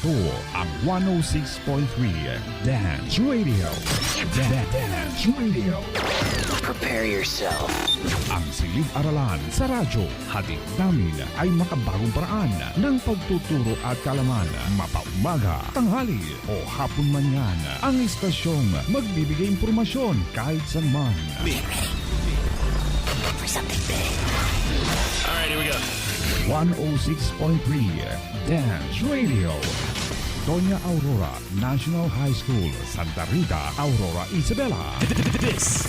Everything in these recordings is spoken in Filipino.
Ito ang 106.3 Dance Radio. Dance Radio. Prepare yourself. Ang silid-aralan sa radyo, hatid namin ay makabagong paraan ng pagtuturo at kalaman. Mapaumaga, tanghali o hapon man yan. Ang istasyong magbibigay impormasyon kahit saan man. For something big. Alright, here we go. 106.3 Dance Radio. Doña Aurora National High School, Santa Rita, Aurora, Isabela. This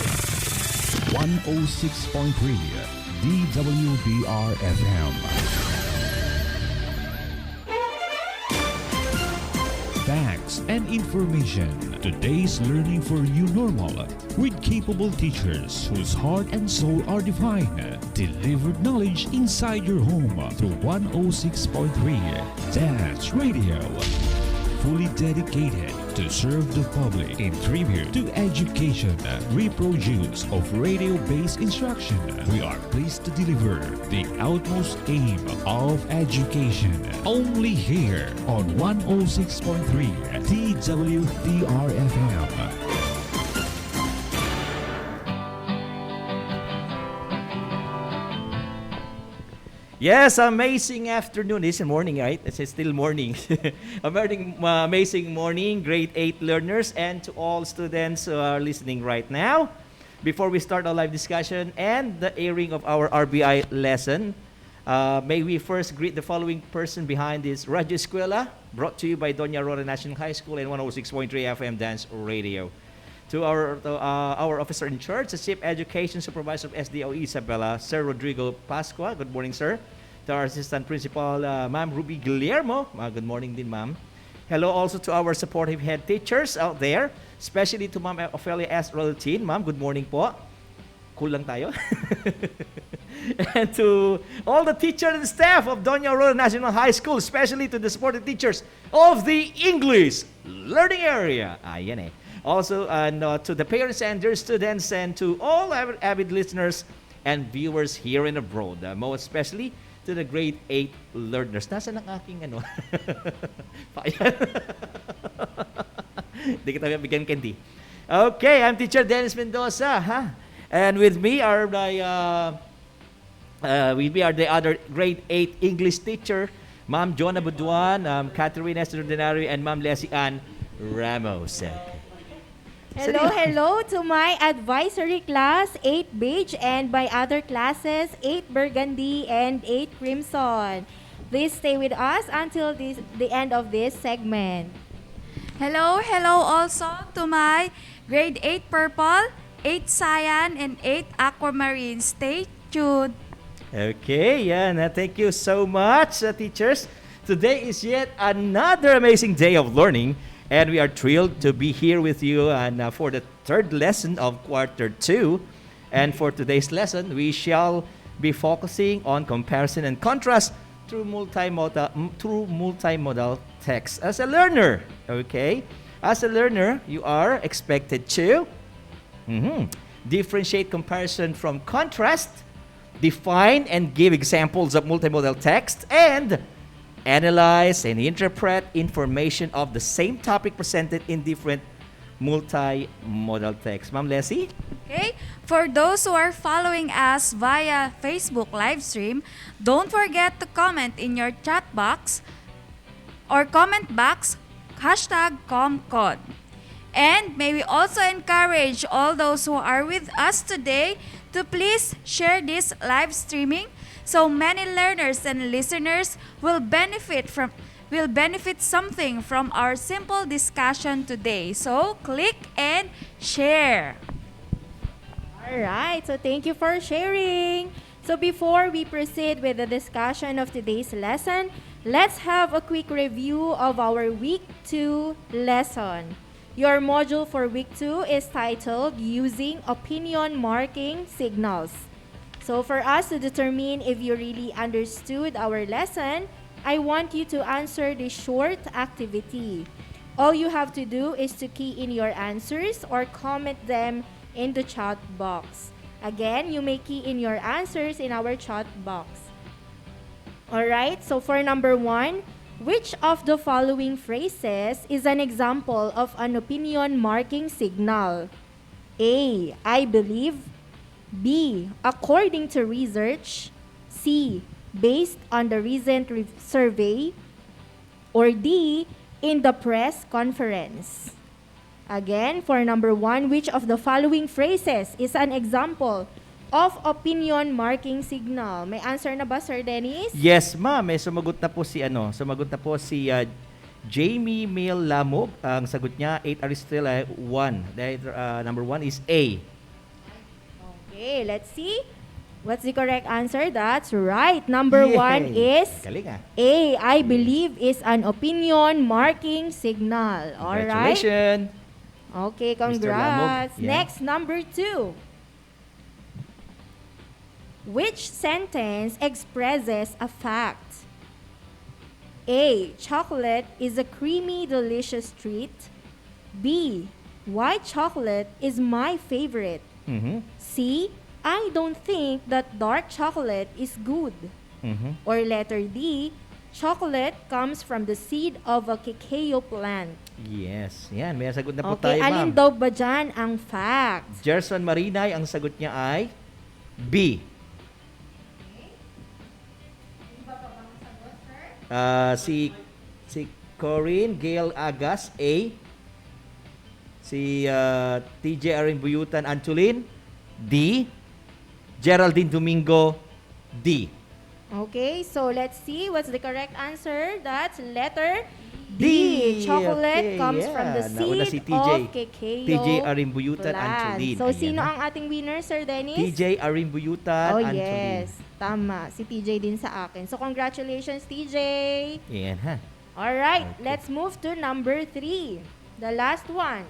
106.3 DWBR FM. Facts and information. Today's learning for you normal with capable teachers whose heart and soul are divine. Delivered knowledge inside your home through 106.3 Dance Radio. Fully dedicated to serve the public in tribute to education, reproduce of radio-based instruction. We are pleased to deliver the utmost aim of education. Only here on 106.3 TWDR-FM. Yes, amazing afternoon. It's morning, right? It's still morning. Amazing morning, grade 8 learners, and to all students who are listening right now. Before we start our live discussion and the airing of our RBI lesson, may we first greet the following person behind this Radio Escuela, brought to you by Doña Aurora National High School and 106.3 FM Dance Radio. To our officer in charge, the Chief Education Supervisor of SDO Isabela, Sir Rodrigo Pascua. Good morning, sir. To our Assistant Principal, Ma'am Ruby Guillermo. Good morning din, ma'am. Hello also to our supportive head teachers out there, especially to Ma'am Ophelia S. Rodeltin. Ma'am, good morning po. Kulang tayo. And to all the teachers and staff of Doña Aurora National High School, especially to the supportive teachers of the English learning area. Ayan eh. Also, to the parents and their students, and to all avid listeners and viewers here and abroad. Most especially to the grade 8 learners. Nasaan ang aking ano? Payan. Hindi kita bigyan candy. Okay, I'm Teacher Dennis Mendoza. And with me are the other grade 8 English teacher, Ma'am Jonah Buduan, Catherine Estordinario, and Ma'am Leslie Ann Ramos. Hello to my advisory class, 8 Beige, and my other classes, 8 Burgundy and 8 Crimson. Please stay with us until the end of this segment. Hello also to my grade 8 Purple, 8 Cyan, and 8 Aquamarine. Stay tuned. Okay, thank you so much, teachers. Today is yet another amazing day of learning. And we are thrilled to be here with you for the third lesson of quarter 2. And for today's lesson, we shall be focusing on comparison and contrast through multimodal text. As a learner, you are expected to differentiate comparison from contrast, define and give examples of multimodal text, and analyze and interpret information of the same topic presented in different multimodal text. Ma'am Leslie? Okay, for those who are following us via Facebook live stream, don't forget to comment in your chat box or comment box #ComCod. And may we also encourage all those who are with us today to please share this live streaming so many learners and listeners will benefit something from our simple discussion today. So click and share. Alright, so thank you for sharing. So before we proceed with the discussion of today's lesson, let's have a quick review of our Week 2 lesson. Your module for Week 2 is titled Using Opinion Marking Signals. So for us to determine if you really understood our lesson, I want you to answer this short activity. All you have to do is to key in your answers or comment them in the chat box. Again, you may key in your answers in our chat box. Alright, so for number 1, Which of the following phrases is an example of an opinion marking signal? A. I believe. B. According to research. C. Based on the recent survey. Or D. In the press conference. Again, for number 1, which of the following phrases is an example of opinion marking signal? May answer na ba, Sir Dennis? Yes, ma'am. Sumagot na po si Jamie Mail Lamog. Ang sagot niya, 8 Aristel 1. Dahil number 1 is A. Okay, let's see. What's the correct answer? That's right. Number 1 is Galing A. I believe is an opinion marking signal. All right. Congratulations. Okay, Mr. congrats. Lamog. Yeah. Next, number 2. Which sentence expresses a fact? A. Chocolate is a creamy, delicious treat. B. White chocolate is my favorite. C. I don't think that dark chocolate is good. Or letter D. Chocolate comes from the seed of a cacao plant. Yes. Yan, may sagot na po Okay, tayo, alin ma'am. daw ba dyan ang fact? Gerson Marinay, ang sagot niya ay B. Si Corinne Gail Agas, A. Si TJ Arin Buyutan Antulin, D. Geraldine Domingo, D. Okay, so let's see what's the correct answer. That's letter D. D. Chocolate Okay, comes yeah. from the Nauna seed si TJ. of cacao TJ Arimbuyutan plant. Antolin. So, Ayan, sino ha? ang ating winner, Sir Dennis? TJ Arimbuyutan Oh, Antolin. yes. Tama. Si TJ din sa akin. So, congratulations, TJ. Yan ha. Alright, Okay. let's move to number 3. The last one.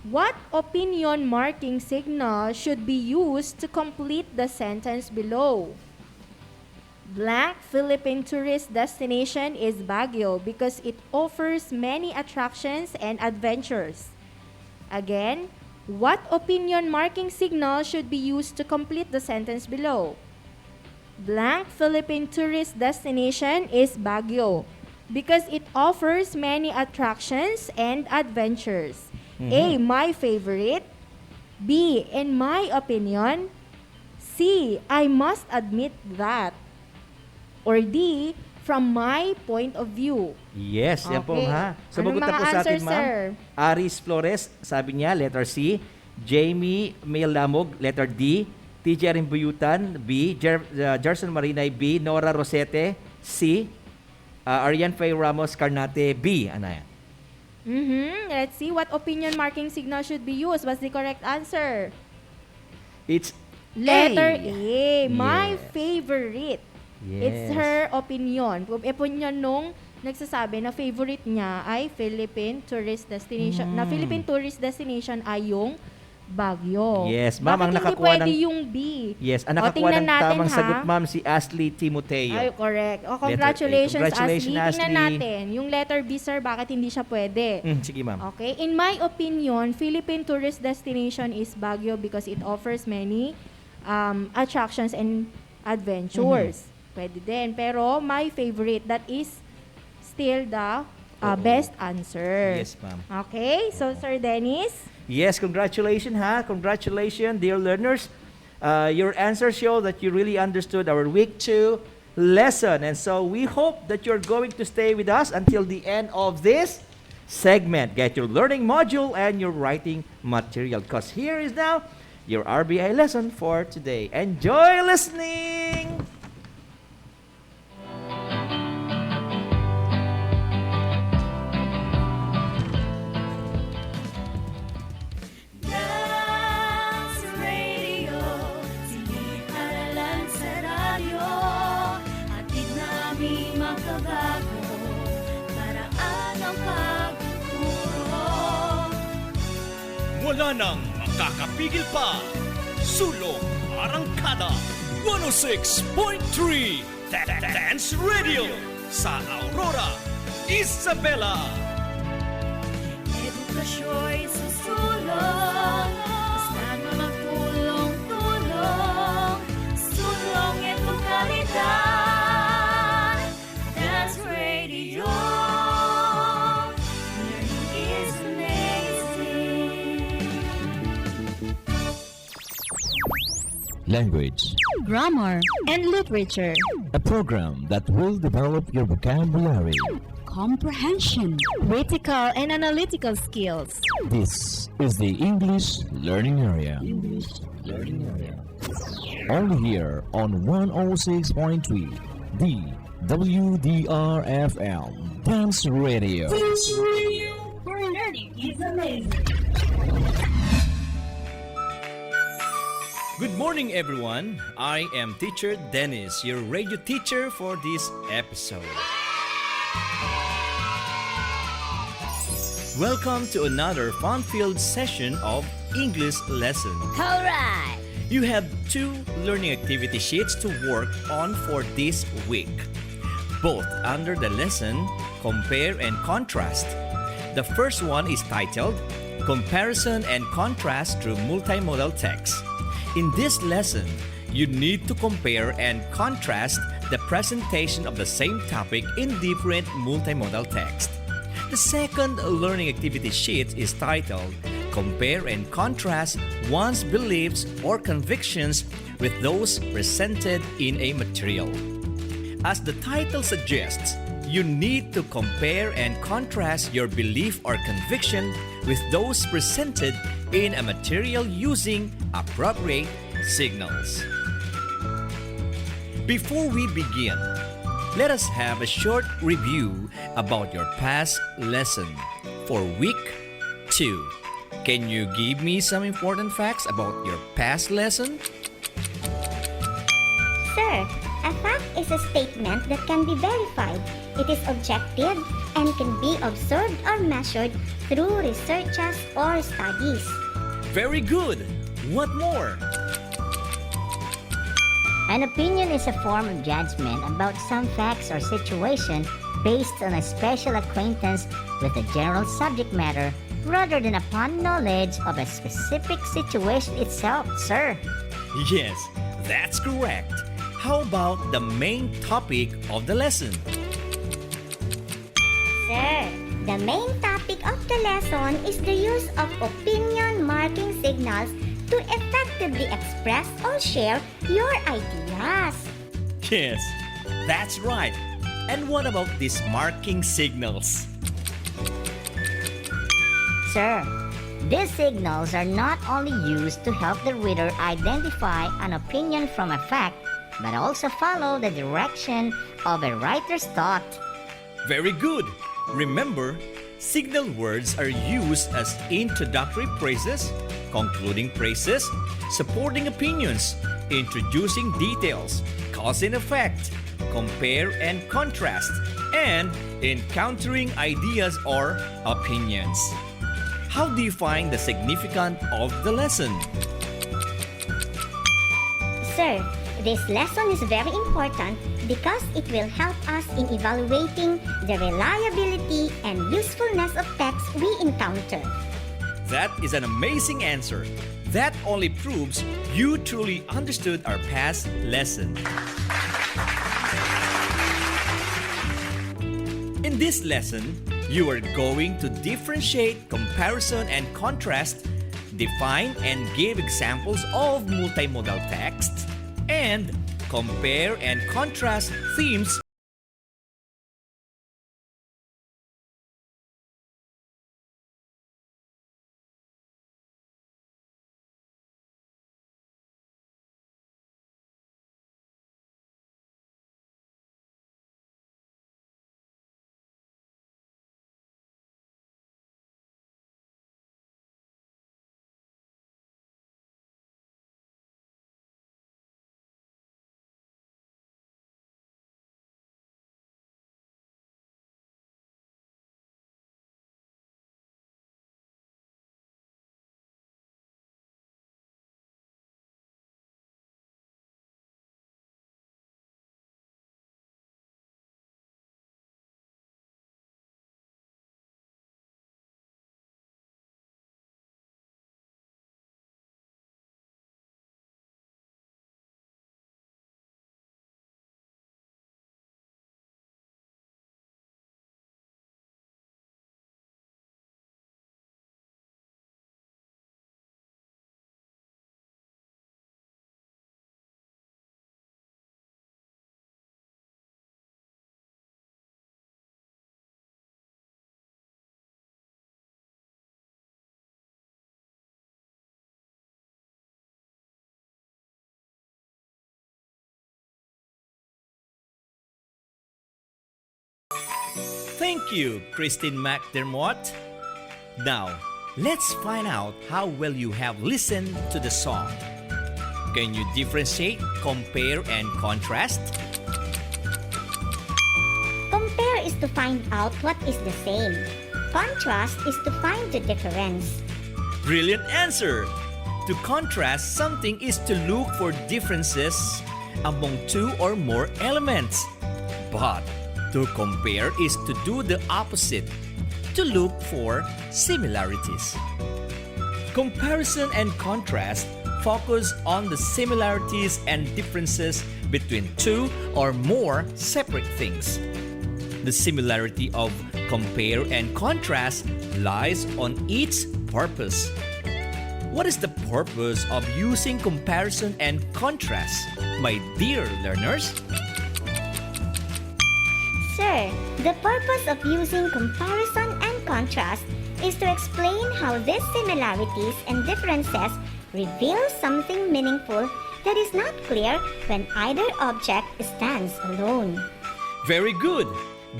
What opinion marking signal should be used to complete the sentence below? Blank Philippine tourist destination is Baguio because it offers many attractions and adventures. Again, what opinion marking signal should be used to complete the sentence below? Blank Philippine tourist destination is Baguio because it offers many attractions and adventures. A. My favorite. B. In my opinion. C. I must admit that. Or D. From my point of view. Yes, yan po Okay. ha. Anong Sumagot na mga po sa atin, answers, ma'am. sir? Aris Flores, sabi niya, letter C. Jamie Mail Lamog, letter D. TJ Arimbuyutan, B. Gerson Marinay, B. Nora Rosete, C. Arian Faye Ramos Carnate, B. Ano yan? Let's see what opinion marking signal should be used. What's the correct answer? It's Letter A. A. My Yes. favorite. Yes. It's her opinion. Opinion nung nagsasabi na favorite niya ay Philippine tourist destination. Na Philippine tourist destination ay yung Baguio. Yes, ma'am, Bakit ang hindi nakakuha pwede ng- yung B? Yes, ang O, nakakuha tingnan ng natin, tamang ha? sagot, ma'am, si Ashley Timoteo. Ay, correct. O, Letter A. congratulations, Congratulations, Ashley. Tingnan Ashley. natin. Yung letter B, sir, bakit hindi siya pwede? Sige, ma'am. Okay, in my opinion, Philippine tourist destination is Baguio because it offers many attractions and adventures. Pwede din. Pero my favorite, that is still the best answer. Yes, ma'am. Okay, so Sir Dennis? Yes, congratulations, ha? Congratulations, dear learners. Your answers show that you really understood our week 2 lesson. And so we hope that you're going to stay with us until the end of this segment. Get your learning module and your writing material. Because here is now your RBI lesson for today. Enjoy listening! Dance Radio, silid-aralan sa radyo, hatid namin makabago, paraan ang pagtuturo. Wala nang makakapigil pa. Sulong Arangkada 106.3 Dance Radio sa Aurora, Isabela. Edukasyo'y susulong, basta't magtulong-tulong, sulong edukalidad. Dance Radio. language, grammar, and literature, a program that will develop your vocabulary. comprehension, critical and analytical skills. This is the English Learning Area. Only here on 106.3, the WDRFM Dance Radio. Where learning is amazing. Good morning, everyone. I am Teacher Dennis, your radio teacher for this episode. Welcome to another fun-filled session of English lesson. All right. You have 2 learning activity sheets to work on for this week, both under the lesson Compare and Contrast. The first one is titled Comparison and Contrast Through Multimodal Text. In this lesson, you need to compare and contrast the presentation of the same topic in different multimodal text. The second learning activity sheet is titled Compare and Contrast One's Beliefs or Convictions with Those Presented in a Material. As the title suggests, you need to compare and contrast your belief or conviction with those presented in a material using appropriate signals. Before we begin, let us have a short review about your past lesson for week 2. Can you give me some important facts about your past lesson? Sir, a fact is a statement that can be verified. It is objective and can be observed or measured through researches or studies. Very good! What more? An opinion is a form of judgment about some facts or situation based on a special acquaintance with the general subject matter rather than upon knowledge of a specific situation itself, sir. Yes, that's correct. How about the main topic of the lesson? Sir, the main topic of the lesson is the use of opinion marking signals to effectively express or share your ideas. Yes, that's right. And what about these marking signals? Sir, these signals are not only used to help the reader identify an opinion from a fact, but also follow the direction of a writer's thought. Very good. Remember, signal words are used as introductory phrases, concluding phrases, supporting opinions, introducing details, cause and effect, compare and contrast, and encountering ideas or opinions. How do you find the significance of the lesson? Sir, this lesson is very important because it will help us in evaluating the reliability and usefulness of texts we encounter. That is an amazing answer. That only proves you truly understood our past lesson. In this lesson, you are going to differentiate comparison and contrast, define and give examples of multimodal texts, and compare and contrast themes Thank you, Christine McDermott. Now, let's find out how well you have listened to the song. Can you differentiate, compare, and contrast? Compare is to find out what is the same. Contrast is to find the difference. Brilliant answer! To contrast something is to look for differences among two or more elements. But to compare is to do the opposite, to look for similarities. Comparison and contrast focus on the similarities and differences between two or more separate things. The similarity of compare and contrast lies on its purpose. What is the purpose of using comparison and contrast, my dear learners? Sir, the purpose of using comparison and contrast is to explain how these similarities and differences reveal something meaningful that is not clear when either object stands alone. Very good.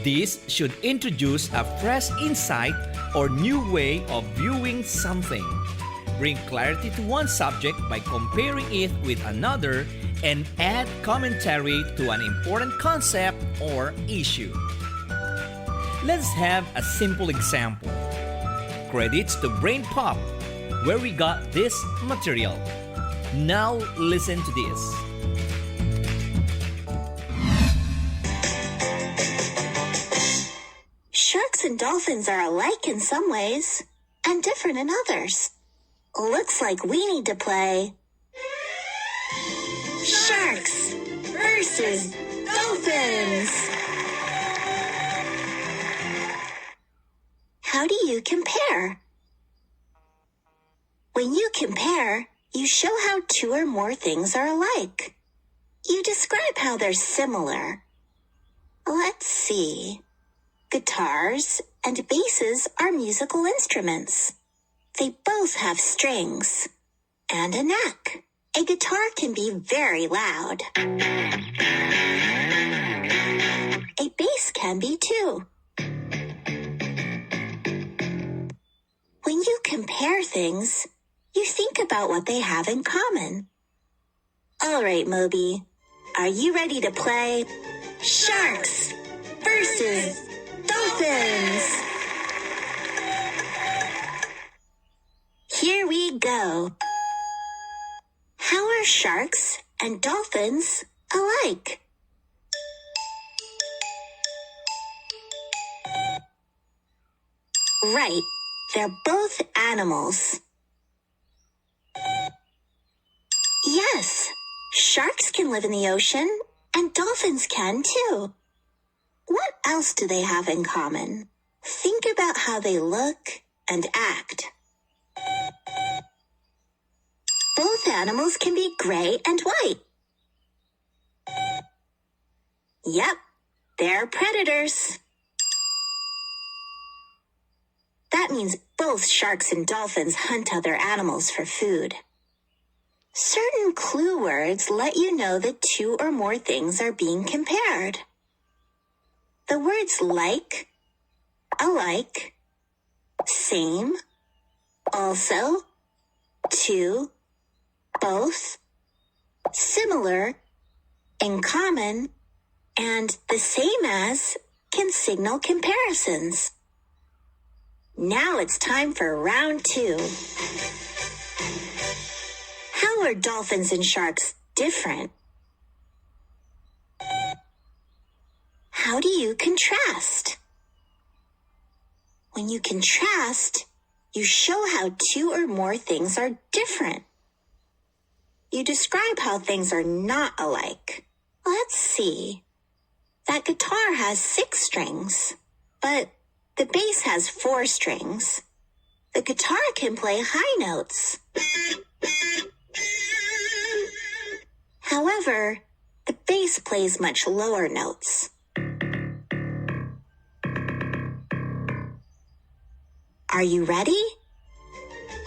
This should introduce a fresh insight or new way of viewing something. Bring clarity to one subject by comparing it with another and add commentary to an important concept or issue. Let's have a simple example. Credits to Brain Pop, where we got this material. Now listen to this. Sharks and dolphins are alike in some ways and different in others. Looks like we need to play Sharks versus Dolphins. How do you compare? When you compare, you show how two or more things are alike. You describe how they're similar. Let's see. Guitars and basses are musical instruments. They both have strings and a neck. A guitar can be very loud. A bass can be too. When you compare things, you think about what they have in common. All right, Moby, are you ready to play Sharks versus Dolphins? Here we go. How are sharks and dolphins alike? Right, they're both animals. Yes, sharks can live in the ocean and dolphins can too. What else do they have in common? Think about how they look and act. Both animals can be gray and white. Yep, they're predators. That means both sharks and dolphins hunt other animals for food. Certain clue words let you know that two or more things are being compared. The words like, alike, same, also, two, both, similar, in common, and the same as can signal comparisons. Now it's time for round 2. How are dolphins and sharks different? How do you contrast? When you contrast, you show how two or more things are different. You describe how things are not alike. Let's see. That guitar has 6 strings, but the bass has 4 strings. The guitar can play high notes. However, the bass plays much lower notes. Are you ready?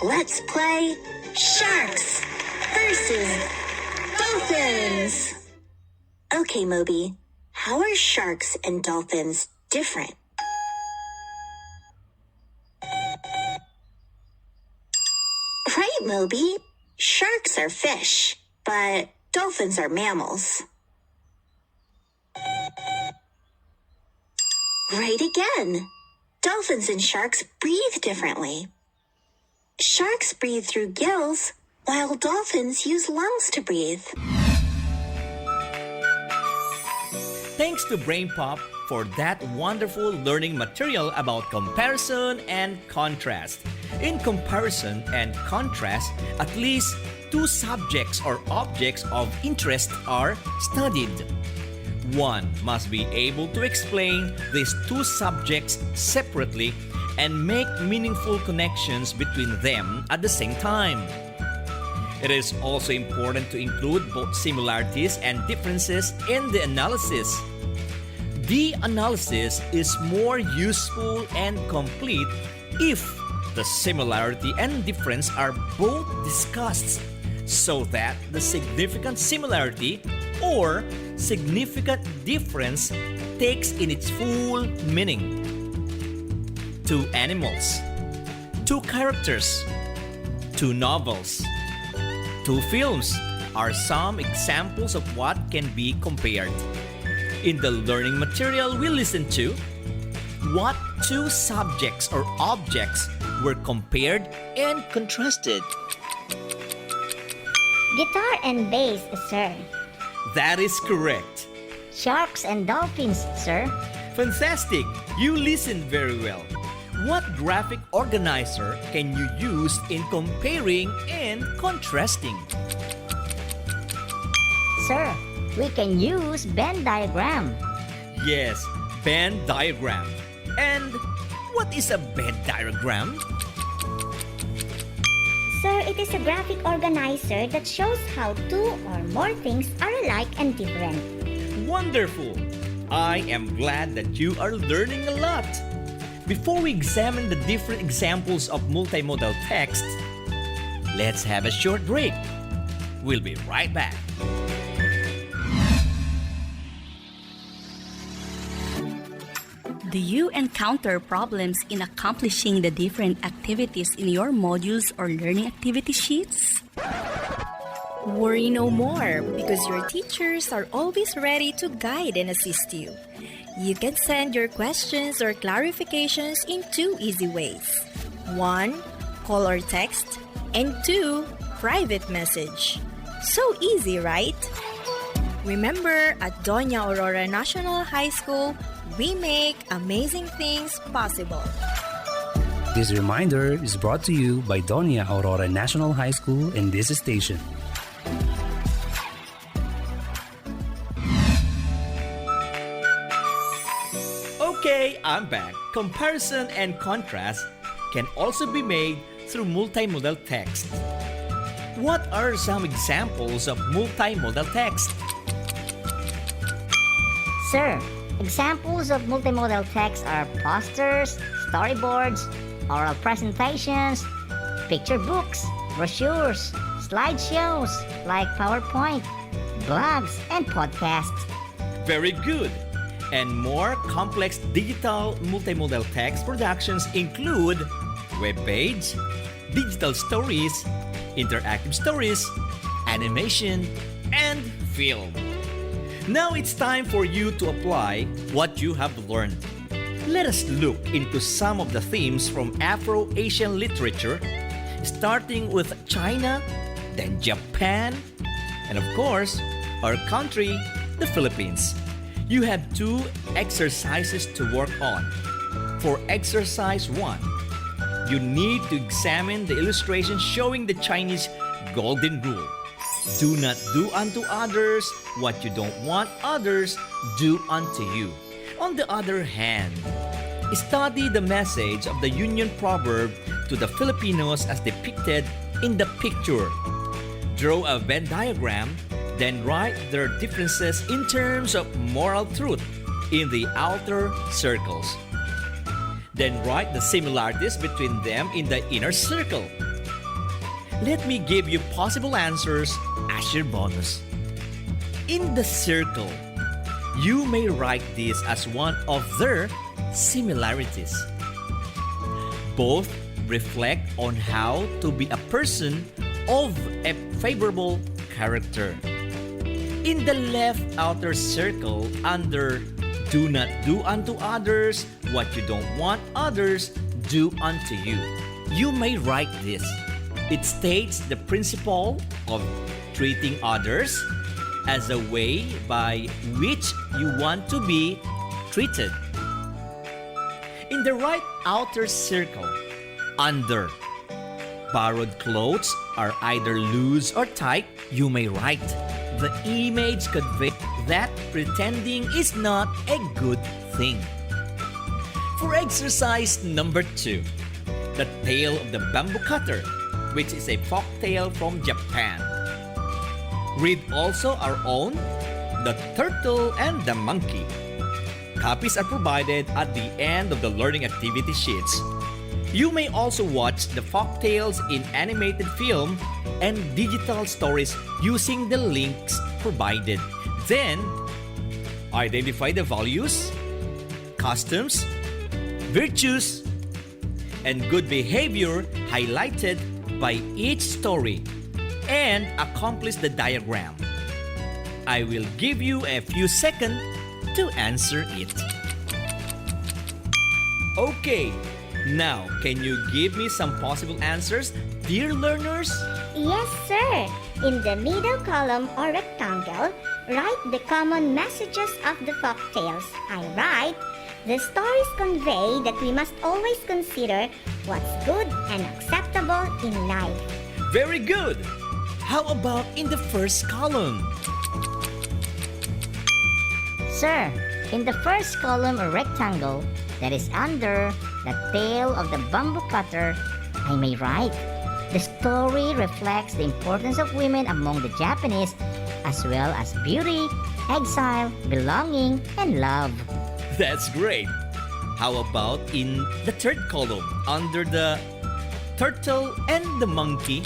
Let's play Sharks versus Dolphins. Okay, Moby, how are sharks and dolphins different? Moby. Sharks are fish, but dolphins are mammals. Right again. Dolphins and sharks breathe differently. Sharks breathe through gills, while dolphins use lungs to breathe. Thanks to BrainPop for that wonderful learning material about comparison and contrast. In comparison and contrast, at least two subjects or objects of interest are studied. One must be able to explain these two subjects separately and make meaningful connections between them at the same time. It is also important to include both similarities and differences in the analysis. The analysis is more useful and complete if the similarity and difference are both discussed, so that the significant similarity or significant difference takes in its full meaning. Two animals, two characters, two novels, two films are some examples of what can be compared. In the learning material we listen to, what two subjects or objects were compared and contrasted? Guitar and bass, sir. That is correct. Sharks and dolphins, sir. Fantastic! You listened very well. What graphic organizer can you use in comparing and contrasting? Sir, we can use Venn diagram. Yes, Venn diagram. And what is a Venn diagram? Sir, it is a graphic organizer that shows how two or more things are alike and different. Wonderful! I am glad that you are learning a lot. Before we examine the different examples of multimodal text, let's have a short break. We'll be right back. Do you encounter problems in accomplishing the different activities in your modules or learning activity sheets? Worry no more, because your teachers are always ready to guide and assist you. You can send your questions or clarifications in two easy ways. 1. Call or text. And 2. Private message. So easy, right? Remember, at Doña Aurora National High School, we make amazing things possible. This reminder is brought to you by Doña Aurora National High School and this station. Okay, I'm back. Comparison and contrast can also be made through multimodal text. What are some examples of multimodal text? Sir, examples of multimodal text are posters, storyboards, oral presentations, picture books, brochures, slideshows like PowerPoint, blogs, and podcasts. Very good. And more complex digital multimodal text productions include web page, digital stories, interactive stories, animation, and film. Now it's time for you to apply what you have learned. Let us look into some of the themes from Afro-Asian literature, starting with China, then Japan, and of course, our country, the Philippines. You have two exercises to work on. For exercise 1, you need to examine the illustration showing the Chinese golden rule. Do not do unto others what you don't want others do unto you. On the other hand, study the message of the Union proverb to the Filipinos as depicted in the picture. Draw a Venn diagram, then write their differences in terms of moral truth in the outer circles. Then write the similarities between them in the inner circle. Let me give you possible answers as your bonus. In the circle, you may write this as one of their similarities. Both reflect on how to be a person of a favorable character. In the left outer circle under do not do unto others what you don't want others do unto you, you may write this. It states the principle of treating others as a way by which you want to be treated. In the right outer circle, under borrowed clothes are either loose or tight, you may write, the image conveys that pretending is not a good thing. For exercise number 2, the tale of the bamboo cutter, which is a folk tale from Japan. Read also our own, The Turtle and the Monkey. Copies are provided at the end of the learning activity sheets. You may also watch the folk tales in animated film and digital stories using the links provided. Then, identify the values, customs, virtues, and good behavior highlighted by each story and accomplish the diagram. I will give you a few seconds to answer it. Okay, now can you give me some possible answers, dear learners? Yes, sir. In the middle column or rectangle, write the common messages of the folk tales. I write, the stories convey that we must always consider what's good and acceptable in life. Very good. How about in the first column? Sir, in the first column or rectangle that is under the tale of the bamboo cutter, I may write, the story reflects the importance of women among the Japanese as well as beauty, exile, belonging, and love. That's great. How about in the third column under the turtle and the monkey?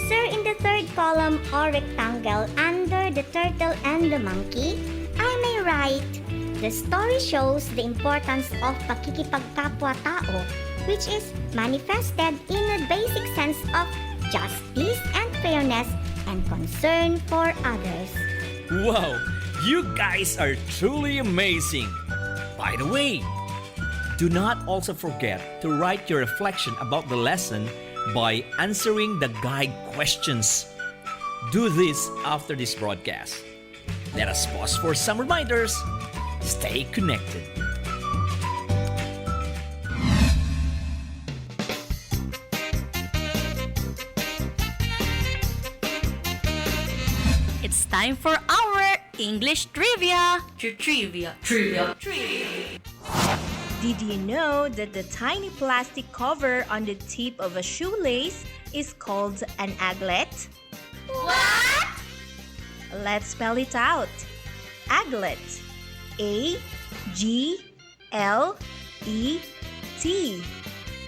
Sir, in the third column or rectangle under the turtle and the monkey, I may write, the story shows the importance of pakikipagkapwa-tao, which is manifested in a basic sense of justice and fairness and concern for others. Wow, you guys are truly amazing. By the way, do not also forget to write your reflection about the lesson by answering the guide questions. Do this after this broadcast. Let us pause for some reminders. Stay connected. It's time for our English trivia. Trivia. Did you know that the tiny plastic cover on the tip of a shoelace is called an aglet? What? Let's spell it out. Aglet. A-G-L-E-T.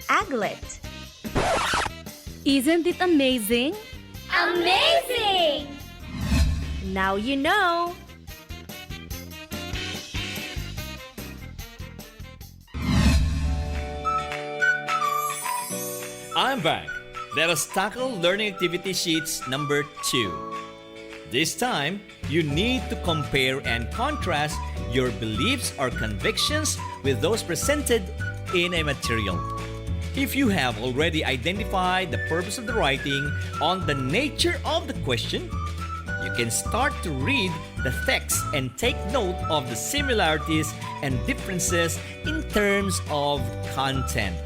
Aglet. Isn't it amazing? Amazing! Now you know. I'm back. Let us tackle learning activity sheets number 2. This time, you need to compare and contrast your beliefs or convictions with those presented in a material. If you have already identified the purpose of the writing on the nature of the question, you can start to read the text and take note of the similarities and differences in terms of content.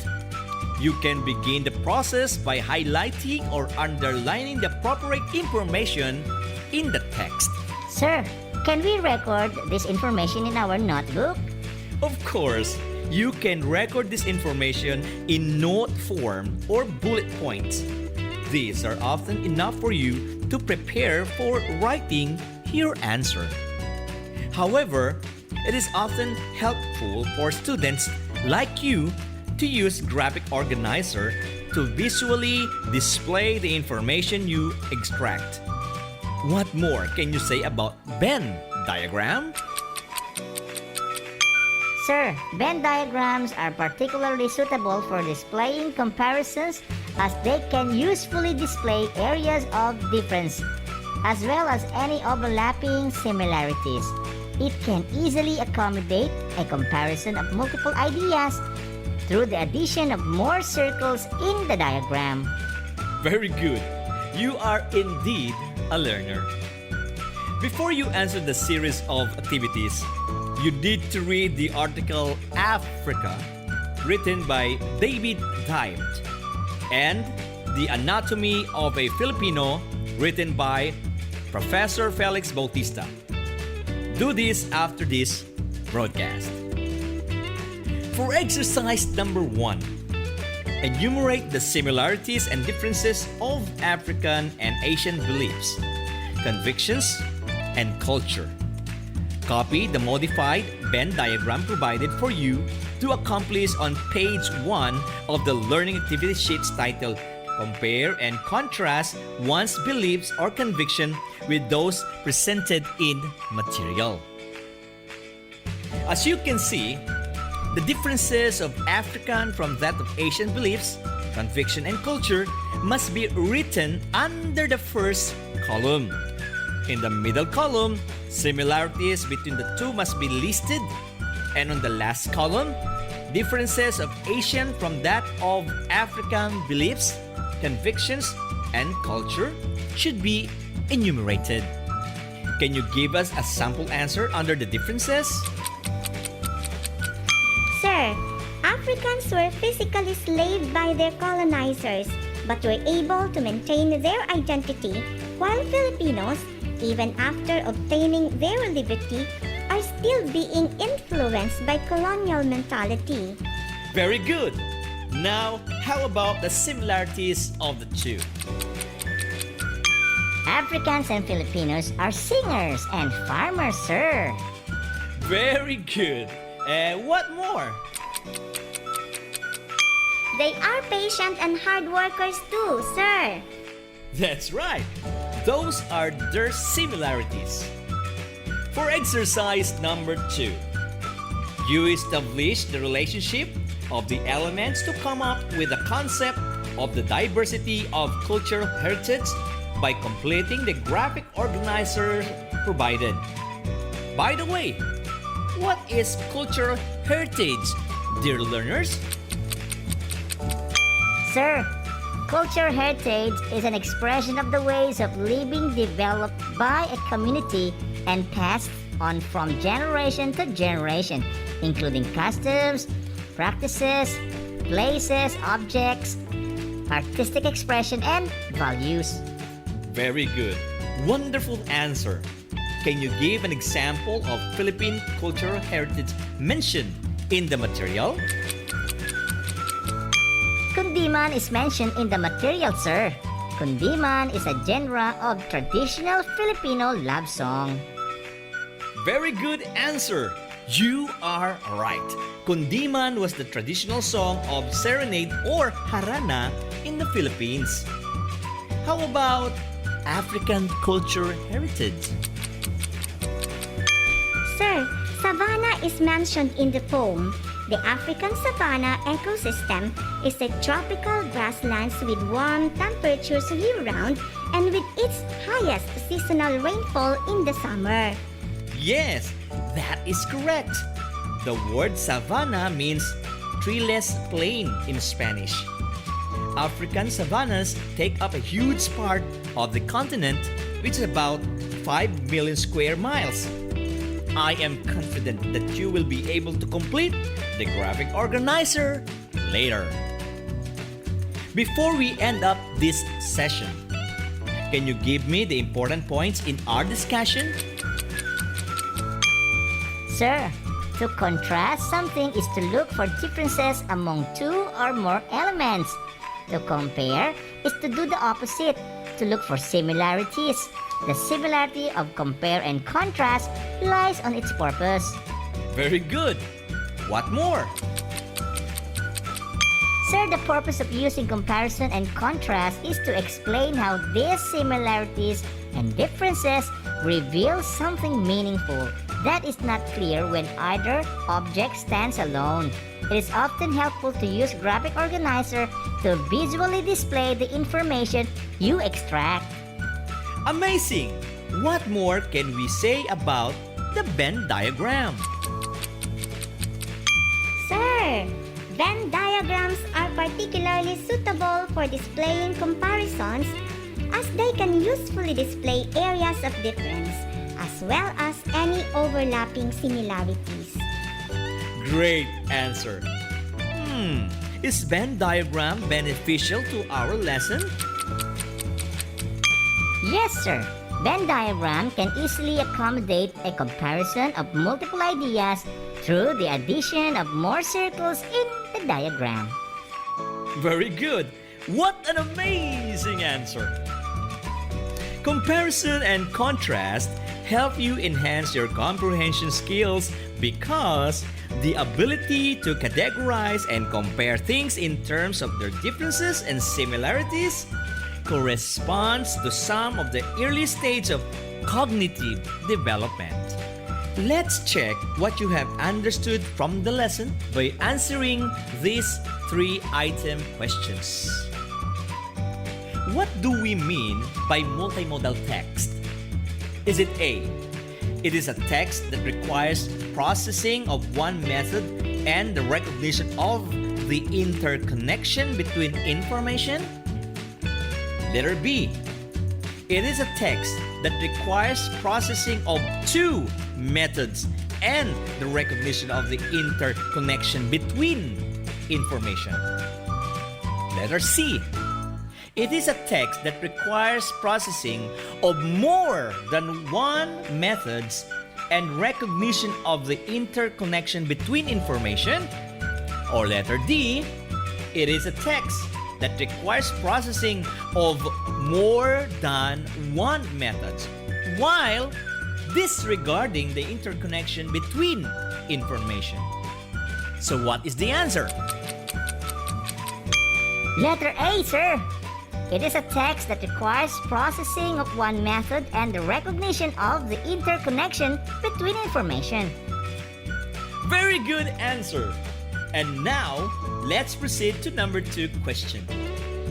You can begin the process by highlighting or underlining the appropriate information in the text. Sir, can we record this information in our notebook? Of course, you can record this information in note form or bullet points. These are often enough for you to prepare for writing your answer. However, it is often helpful for students like you to use graphic organizer to visually display the information you extract. What more can you say about Venn diagram? Sir, Venn diagrams are particularly suitable for displaying comparisons as they can usefully display areas of difference as well as any overlapping similarities. It can easily accommodate a comparison of multiple ideas through the addition of more circles in the diagram. Very good. You are indeed a learner. Before you answer the series of activities, you need to read the article Africa, written by David Diamond, and The Anatomy of a Filipino, written by Professor Felix Bautista. Do this after this broadcast. For exercise number 1, enumerate the similarities and differences of African and Asian beliefs, convictions, and culture. Copy the modified Venn diagram provided for you to accomplish on page 1 of the learning activity sheets titled Compare and Contrast One's Beliefs or Conviction with those presented in material. As you can see, the differences of African from that of Asian beliefs, conviction, and culture must be written under the first column. In the middle column, similarities between the two must be listed, and on the last column, differences of Asian from that of African beliefs, convictions, and culture should be enumerated. Can you give us a sample answer under the differences? Sir, Africans were physically enslaved by their colonizers but were able to maintain their identity, while Filipinos, even after obtaining their liberty, are still being influenced by colonial mentality. Very good. Now, how about the similarities of the two? Africans and Filipinos are singers and farmers, sir. Very good. And what more? They are patient and hard workers too, sir. That's right. Those are their similarities. For exercise number 2, you establish the relationship of the elements to come up with a concept of the diversity of cultural heritage by completing the graphic organizer provided. By the way, what is cultural heritage, dear learners? Sir, cultural heritage is an expression of the ways of living developed by a community and passed on from generation to generation, including customs, practices, places, objects, artistic expression, and values. Very good. Wonderful answer. Can you give an example of Philippine cultural heritage mentioned in the material? Kundiman is mentioned in the material, sir. Kundiman is a genre of traditional Filipino love song. Very good answer. You are right. Kundiman was the traditional song of serenade or harana in the Philippines. How about African culture heritage? Sir, savanna is mentioned in the poem. The African savanna ecosystem is a tropical grasslands with warm temperatures year-round and with its highest seasonal rainfall in the summer. Yes, that is correct. The word savanna means treeless plain in Spanish. African savannas take up a huge part of the continent, which is about 5 million square miles. I am confident that you will be able to complete the graphic organizer later. Before we end up this session, can you give me the important points in our discussion? Sir, to contrast something is to look for differences among two or more elements. To compare is to do the opposite, to look for similarities. The similarity of compare and contrast lies on its purpose. Very good. What more? Sir, the purpose of using comparison and contrast is to explain how these similarities and differences reveal something meaningful. that is not clear when either object stands alone. It is often helpful to use graphic organizer to visually display the information you extract. Amazing! What more can we say about the Venn diagram? Sir, Venn diagrams are particularly suitable for displaying comparisons as they can usefully display areas of difference as well as any overlapping similarities. Great answer. Is Venn diagram beneficial to our lesson? Yes, sir. Venn diagram can easily accommodate a comparison of multiple ideas through the addition of more circles in the diagram. Very good. What an amazing answer. Comparison and contrast help you enhance your comprehension skills because the ability to categorize and compare things in terms of their differences and similarities corresponds to some of the early stage of cognitive development. Let's check what you have understood from the lesson by answering these 3-item questions. What do we mean by multimodal text? Is it A? It is a text that requires processing of one method and the recognition of the interconnection between information? Letter B. It is a text that requires processing of two methods and the recognition of the interconnection between information. Letter C. It is a text that requires processing of more than one methods and recognition of the interconnection between information. Or letter D. It is a text that requires processing of more than one method while disregarding the interconnection between information. So what is the answer? Letter A, sir. It is a text that requires processing of one method and the recognition of the interconnection between information. Very good answer. And now, let's proceed to number 2 question.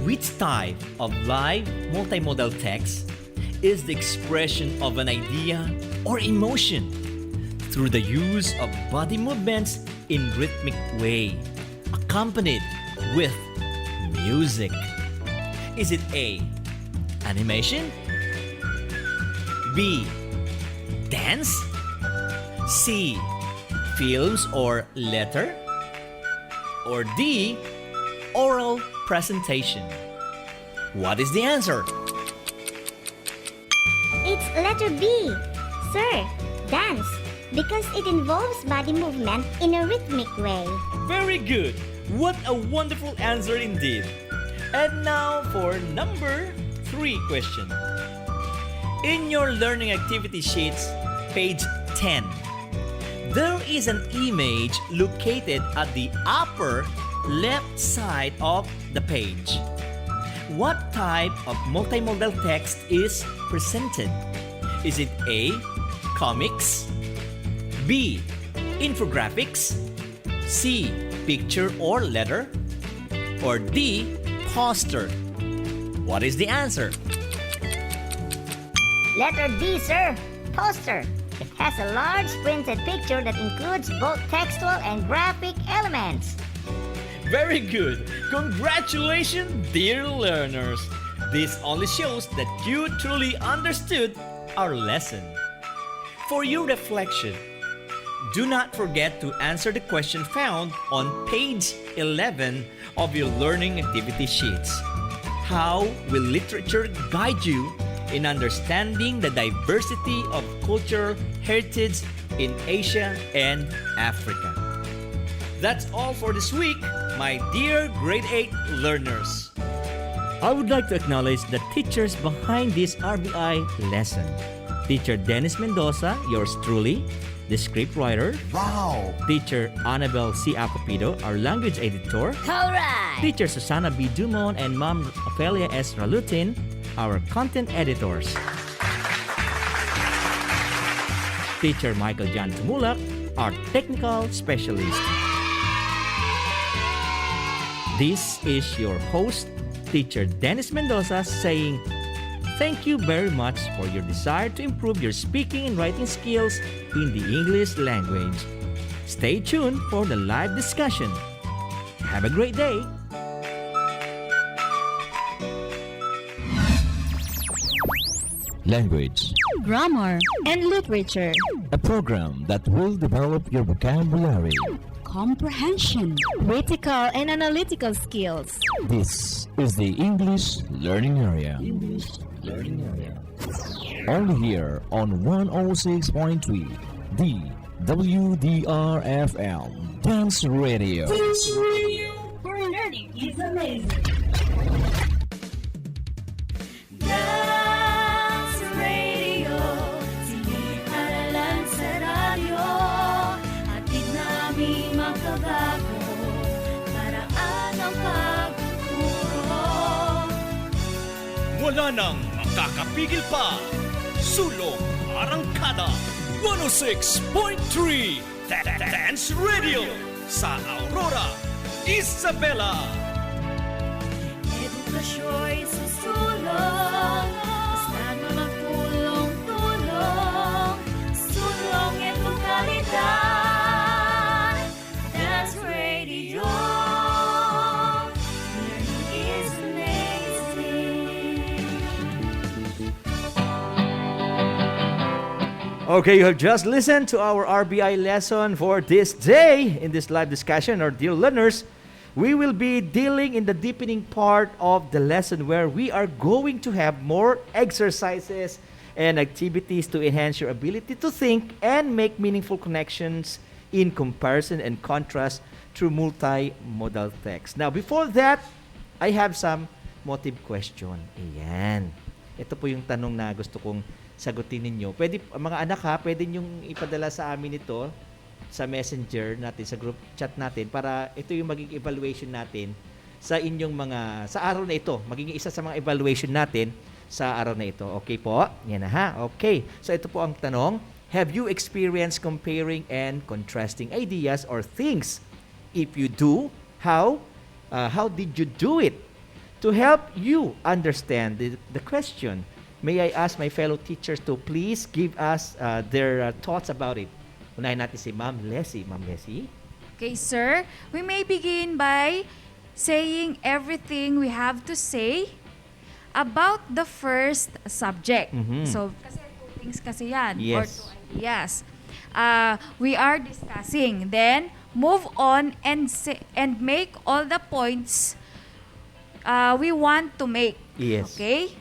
Which type of live multimodal text is the expression of an idea or emotion through the use of body movements in rhythmic way, accompanied with music? Is it A, animation? B, dance? C, films or letter? Or D, oral presentation? What is the answer? It's letter B. Sir, dance, because it involves body movement in a rhythmic way. Very good. What a wonderful answer indeed. And now for number 3 question. In your learning activity sheets, page 10, there is an image located at the upper left side of the page. What type of multimodal text is presented? Is it A, comics? B, infographics? C, picture or letter? Or D, poster? What is the answer? Letter D, sir. Poster. It has a large printed picture that includes both textual and graphic elements. Very good. Congratulations, dear learners. This only shows that you truly understood our lesson. For your reflection, do not forget to answer the question found on page 11 of your learning activity sheets. How will literature guide you in understanding the diversity of cultural heritage in Asia and Africa? That's all for this week, my dear grade 8 learners. I would like to acknowledge the teachers behind this RBI lesson. Teacher Dennis Mendoza, yours truly, the scriptwriter. Wow! Teacher Annabel C. Acopido, our language editor. All right! Teacher Susana B. Dumont and Ma'am Ophelia S. Ralutin, our content editors. Teacher Michael Jan Tumulak, our technical specialist. This is your host, Teacher Dennis Mendoza, saying thank you very much for your desire to improve your speaking and writing skills in the English language. Stay tuned for the live discussion. Have a great day. Language, Grammar and literature. a program that will develop your vocabulary. Comprehension. Critical and analytical skills. This is the English Learning Area. Only here on 106.3, the WDRFM Dance Radio. Where learning is amazing. Dance Radio, siniparalan sa radyo, hatid namin makabago, paraan ng pagtuturo. Wala nang makakapigil pa. Sulong Arangkada 106.3 Dance Radio sa Aurora, Isabela. Edukasyo'y susulong, basta na magtulong-tulong, sulong edukalidad. Dance Radio, learning is amazing. Okay, you have just listened to our RBI lesson for this day. In this live discussion, our dear learners, we will be dealing in the deepening part of the lesson where we are going to have more exercises and activities to enhance your ability to think and make meaningful connections in comparison and contrast through multimodal text. Now, before that, I have some motive question. Ayan. Ito po yung tanong na gusto kong sagutin ninyo. Pwede, mga anak ha, pwede nyong ipadala sa amin ito sa messenger natin, sa group chat natin, para ito yung magiging evaluation natin sa inyong sa araw na ito. Magiging isa sa mga evaluation natin sa araw na ito. Okay po? Yan na ha. Okay. So ito po ang tanong. Have you experienced comparing and contrasting ideas or things? If you do, how did you do it? To help you understand the question, may I ask my fellow teachers to please give us their thoughts about it. Unahin natin si Ma'am Leslie. Ma'am Leslie? Okay, sir. We may begin by saying everything we have to say about the first subject. So, kasi two things kasi yan. Yes. Or two ideas. We are discussing. Then, move on and make all the points we want to make. Yes. Okay?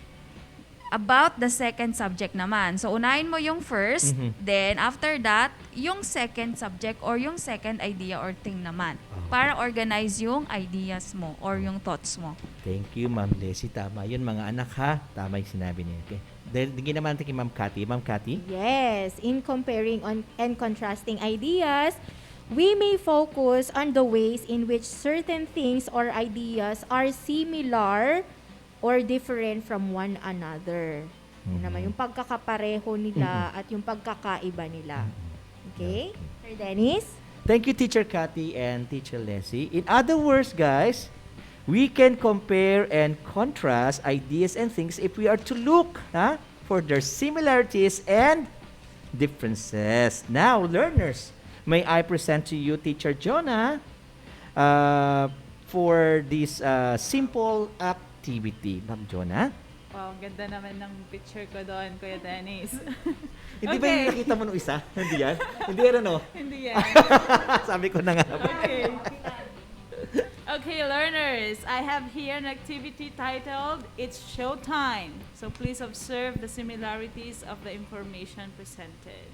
About the second subject naman. So, unahin mo yung first, then after that, yung second subject or yung second idea or thing naman. Para organize yung ideas mo or yung thoughts mo. Thank you, Ma'am Leslie. Tama yun, mga anak ha. Tama yung sinabi niya. Okay. Dahil tingin naman natin kay Ma'am Cathy. Ma'am Cathy? Yes, in comparing and contrasting ideas, we may focus on the ways in which certain things or ideas are similar or different from one another. Yun naman, yung pagkakapareho nila at yung pagkakaiba nila. Okay? Sir Dennis? Thank you, Teacher Cathy and Teacher Leslie. In other words, guys, we can compare and contrast ideas and things if we are to look for their similarities and differences. Now, learners, may I present to you Teacher Jonah for this simple activity. Ma'am Jonah? Wow, ganda naman ng picture ko doon, Kuya Dennis. Hindi ba yung nakita mo nung isa? Hindi yan? Hindi yan ano? Hindi yan. Sabi ko na nga. Okay. Okay, learners, I have here an activity titled, It's Showtime. So please observe the similarities of the information presented.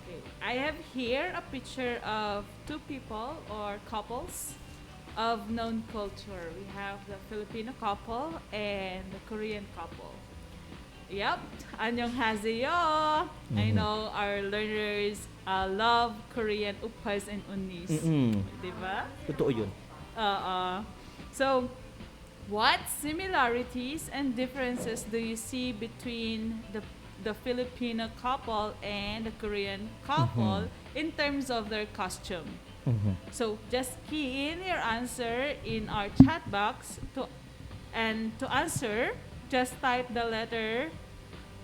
Okay. I have here a picture of two people or couples of known culture. We have the Filipino couple and the Korean couple. Yep, annyeonghaseyo. I know our learners love Korean uppas and unis. Diba? Totoo yun. So, what similarities and differences do you see between the Filipino couple and the Korean couple in terms of their costume. So just key in your answer in our chat box and to answer, just type the letter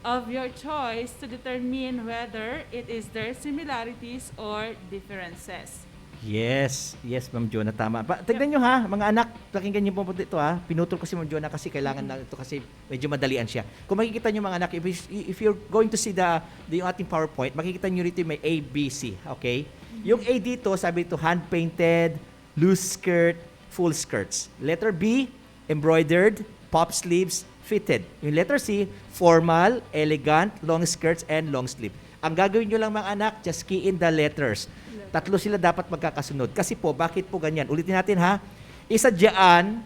of your choice to determine whether it is their similarities or differences. Yes, Ma'am Jonah, tama. Tignan nyo ha, mga anak, pakinggan nyo po ito ha. Pinutol ko si Ma'am Jonah kasi kailangan na ito kasi medyo madalian siya. Kung makikita nyo mga anak, if you're going to see yung ating PowerPoint, makikita nyo rito may A, B, C. Okay? Yung A dito, sabi ito, hand-painted, loose skirt, full skirts. Letter B, embroidered, pop sleeves, fitted. Yung letter C, formal, elegant, long skirts, and long sleeve. Ang gagawin nyo lang mga anak, just key in the letters. Tatlo sila dapat magkakasunod. Kasi po, bakit po ganyan? Ulitin natin ha. Isa dyan,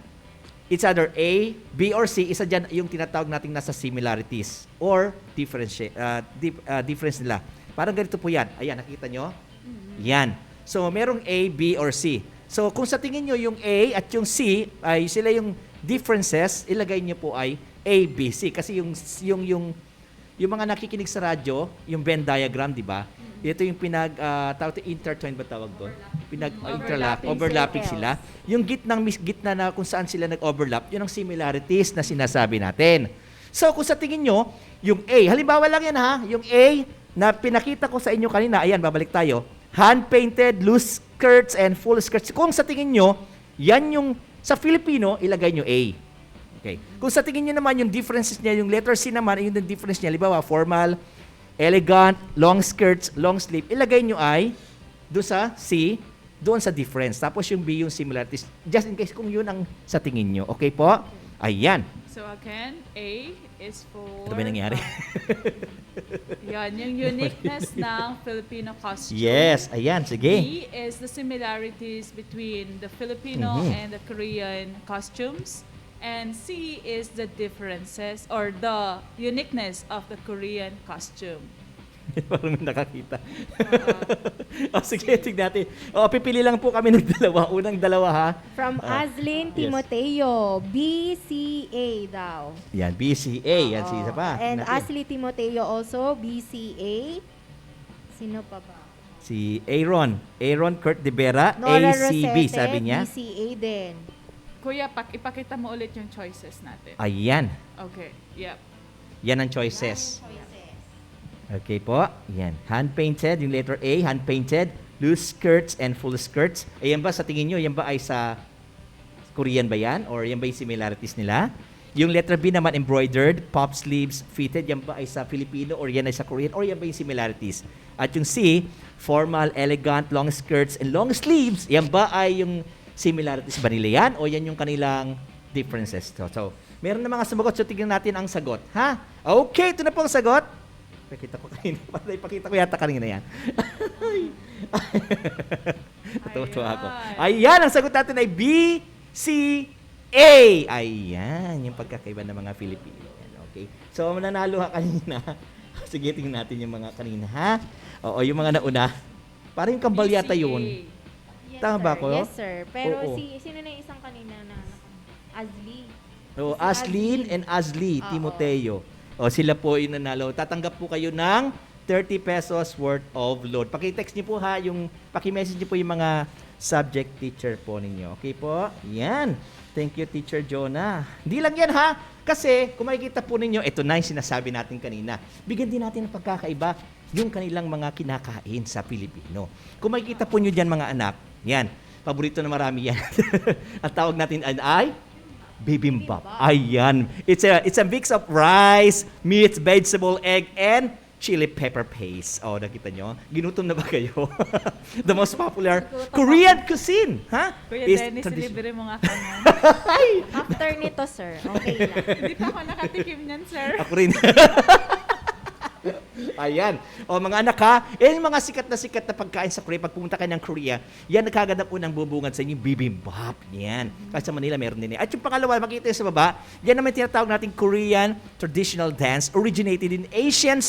it's either A, B, or C. Isa dyan yung tinatawag nating nasa similarities or difference nila. Parang ganito po yan. Ayan, nakita nyo? Yan. So, merong A, B, or C. So, kung sa tingin nyo yung A at yung C, ay sila yung differences, ilagay nyo po ay A, B, C. Kasi yung mga nakikinig sa radyo, yung Venn diagram, di ba? Ito yung intertwine ba tawag doon? Overlapping sila. Yung gitna na kung saan sila nag-overlap, yun ang similarities na sinasabi natin. So, kung sa tingin nyo, yung A, halimbawa lang yan ha, yung A na pinakita ko sa inyo kanina, ayan, babalik tayo, hand-painted, loose skirts, and full skirts. Kung sa tingin nyo, yan yung, sa Filipino, ilagay nyo A. Okay. Kung sa tingin nyo naman, yung differences niya, yung letter C naman, yung difference niya, halimbawa, formal, elegant, long skirts, long sleeve, ilagay nyo ay doon sa C, doon sa difference. Tapos yung B, yung similarities. Just in case kung yun ang sa tingin nyo. Okay po? Ayan. So again, A is for... Ito ba nangyari? Yan, yung uniqueness ng Filipino costume. Yes, ayan, sige. B is the similarities between the Filipino and the Korean costumes. And C is the differences or the uniqueness of the Korean costume. Parang nakakita. Sige, tignan natin. Pipili lang po kami ng dalawa. Unang dalawa ha. From Aslin Timoteo, BCA daw. Yan, BCA. Yan, si isa pa. And Ashley Timoteo also, BCA. Sino pa ba? Si Aaron Kurt De Vera, Nora ACB, Rosete, sabi niya. BCA din. Kuya, ipakita mo ulit yung choices natin. Ayan. Okay, yep. Yan ang choices. Okay po. Yan. Hand-painted, yung letter A, hand-painted, loose skirts and full skirts. Ayan ba, sa tingin nyo, yan ba ay sa Korean ba yan? Or yan ba yung similarities nila? Yung letter B naman, embroidered, pop sleeves, fitted, yan ba ay sa Filipino or yan ay sa Korean? Or yan ba yung similarities? At yung C, formal, elegant, long skirts, and long sleeves, yan ba ay yung similarities ba nila yan? O yan yung kanilang differences? So meron na mga sumagot. So, tignan natin ang sagot. Ha? Okay, ito na po ang sagot. Ipakita ko yata kanina yan. Natutuwa ako. Ayan, ang sagot natin ay B, C, A. Ayan, yung pagkakaiba ng mga Filipino. Okay. So, mananalo ka kanina. Sige, tingnan natin yung mga kanina, ha? Oo, yung mga nauna. Parang yung kambal yata yun. Tama ba ko? Yes, sir. Pero sino na yung isang kanina na Asli? Aslin and Asli Timoteo. Sila po yung nanalo. Tatanggap po kayo ng 30 pesos worth of load. Paki-text niyo po ha, paki-message niyo po yung mga subject teacher po ninyo. Okay po? Yan. Thank you, Teacher Jonah. Hindi lang yan ha, kasi kung makikita po ninyo, ito na yung sinasabi natin kanina. Bigyan din natin ng pagkakaiba yung kanilang mga kinakain sa Pilipino. Kung makikita po nyo dyan mga anak, yan, paborito na marami yan. Ang tawag natin ay bibimbap. Ayan. It's a mix of rice, meat, vegetable, egg, and chili pepper paste. Nakita nyo? Ginutom na ba kayo? The most popular Korean cuisine. Ha? Kuya Dennis, libre mo nga kami. After nito, sir. Okay lang. Hindi pa ako nakatikim niyan, sir. Ako rin. Ayan. Mga anak ha, yung mga sikat na pagkain sa Korea, pag pumunta kayo ng Korea, yan nagkaganda po ng bubungan sa inyo, bibimbap. Yan. Kasi sa Manila meron din. At yung pangalawa, makikita sa baba, yan naman tinatawag natin Korean traditional dance originated in Asian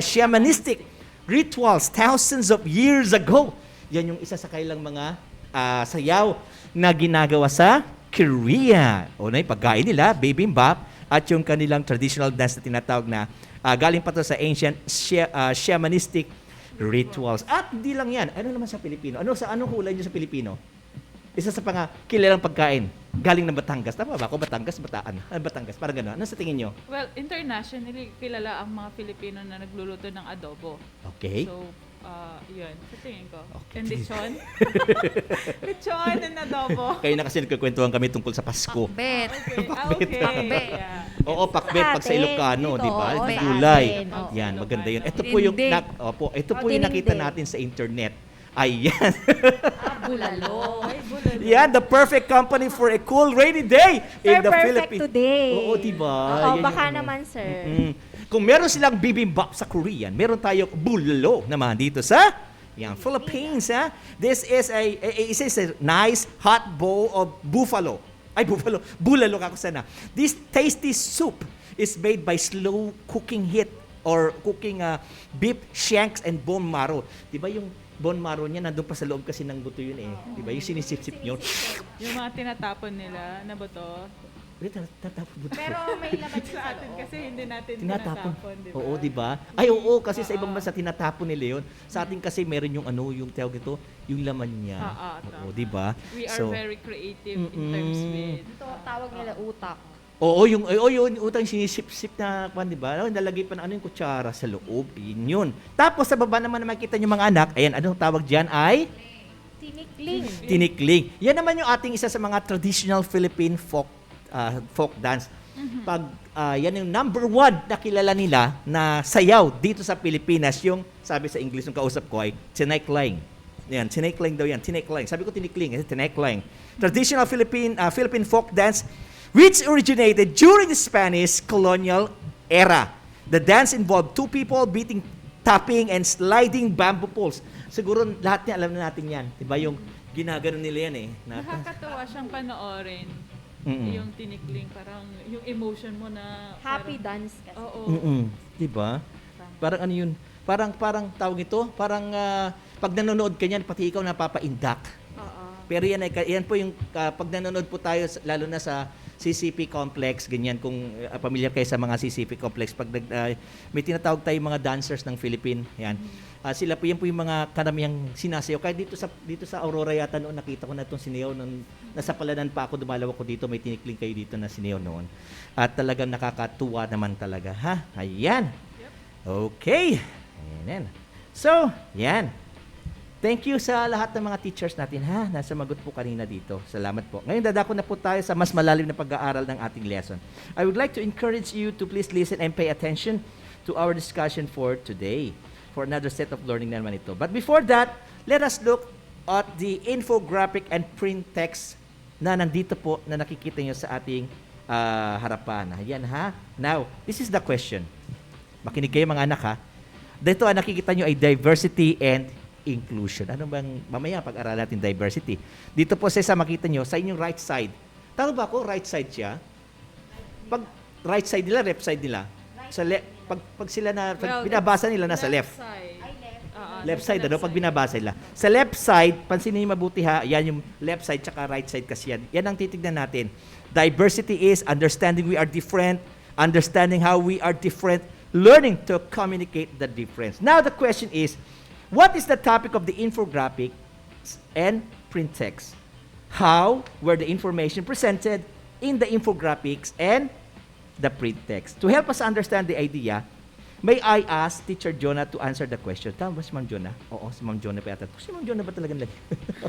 shamanistic rituals thousands of years ago. Yan yung isa sa kailang mga sayaw na ginagawa sa Korea. Na yung pagkain nila, bibimbap. at yung kanilang traditional dance na tinatawag na galing pa to sa ancient shamanistic rituals. At hindi lang yan. Ano naman sa Pilipino? Anong kulay nyo sa Pilipino? Isa sa kilalang pagkain. Galing ng Batangas. Tama ba ako? Batangas, Bataan. Batangas. Parang gano'n. Ano sa tingin nyo? Well, internationally, kilala ang mga Pilipino na nagluluto ng adobo. Okay. So, yun. Sa tingin ko. Okay. And lechon. Lechon and adobo. Kayo na kasi nagkukwentuhan kami tungkol sa Pasko. Bet. Okay. Pakbet. Yeah. Oo, pakbet pag sa Ilocano, Dito, di ba? oo, sa Gulay. atin, oo. Yan, maganda yun. Ito po Tindig. yung nakita natin sa internet. Ayan. Bulalo. Yan, the perfect company for a cool rainy day in the perfect Philippines. today. Oo, diba? Oo, Yan baka yung naman, sir. Kung meron silang bibimbap sa Korean, meron tayong bulalo naman dito sa Philippines. Ha? This is a nice hot bowl of bulalo kako sana. This tasty soup is made by slow cooking heat or cooking beef shanks and bone marrow. Diba yung bone marrow niya, nandun pa sa loob kasi ng buto yun eh. Diba? Yung sinisip-sip nyo. Yung mga tinatapon nila na buto. Tatapon buto. Pero may laman Sa atin kasi hindi natin Tinatapon. tinatapon, di ba? Oo, di ba? Ay, oo, kasi sa ibang bansa tinatapon nila yun. Sa atin kasi meron yung yung tawag ito, yung laman niya. Oo, di ba? We are very creative in terms with... Ito, tawag nila utak. Oo, yung utang sinisip-sip na, di ba? Nalagay pa ng yung kutsara sa loob. Yun. Tapos sa baba naman na makita nyo mga anak, ayan, anong tawag dyan ay? Tinikling. Tinikling. Yan naman yung ating isa sa mga traditional Philippine folk dance. Pag yan yung number 1 na kilala nila na sayaw dito sa Pilipinas, yung sabi sa English ng kausap ko ay tinikling. Yan, tinikling daw yan. Tinikling. Sabi ko tinikling, tinikling. Traditional Philippine folk dance which originated during the Spanish colonial era. The dance involved 2 people beating, tapping, and sliding bamboo poles. Siguro lahat niya alam na natin yan. Diba yung ginagano nila yan eh. Nakakatuwa siyang panoorin. Yung tinikling, parang yung emotion mo na... Happy dance kasi. Oo. Diba? Parang ano yun? Parang tawag ito, parang pag nanonood ka niyan, pati ikaw napapaindak. Pero yan po yung pag nanonood po tayo, lalo na sa CCP complex, ganyan, kung familiar kayo sa mga CCP complex, pag may tinatawag tayo mga dancers ng Philippine, yan. Sila po, yan po yung mga karamihang sinasayaw. Kaya dito sa Aurora yata noon, nakita ko na itong sinayaw noon. Nasa Palanan pa ako, dumalaw ako dito, may tinikling kayo dito na sinayaw noon. At talagang nakakatuwa naman talaga, ha? Ayan. Okay. Ayan. So, yan. Thank you sa lahat ng mga teachers natin, ha, na sumagot po kanina dito. Salamat po. Ngayon, dadako na po tayo sa mas malalim na pag-aaral ng ating lesson. I would like to encourage you to please listen and pay attention to our discussion for today, for another set of learning naman ito. But before that, let us look at the infographic and print text na nandito po, na nakikita nyo sa ating harapan. Ayan, ha. Now, this is the question. Makinig kayo mga anak, ha. Dito, nakikita nyo ay diversity and inclusion. Ano bang, mamaya pag-aralan natin diversity. Dito po sa makita nyo, sa inyong right side. Tama ba ako? Right side siya? Pag right side nila, left side nila. Sa pag sila na, pag binabasa nila, nasa left. Left side, ano? Pag binabasa nila. Sa left side, pansinin niyo mabuti ha, yan yung left side tsaka right side kasi yan. Yan ang titignan natin. Diversity is understanding we are different, understanding how we are different, learning to communicate the difference. Now the question is, what is the topic of the infographics and print text? How were the information presented in the infographics and the print text? To help us understand the idea, may I ask Teacher Jonah to answer the question? Tama ba si Ma'am Jonah? Oo, si Ma'am Jonah pa yata. Si Ma'am Jonah ba talagang lagi?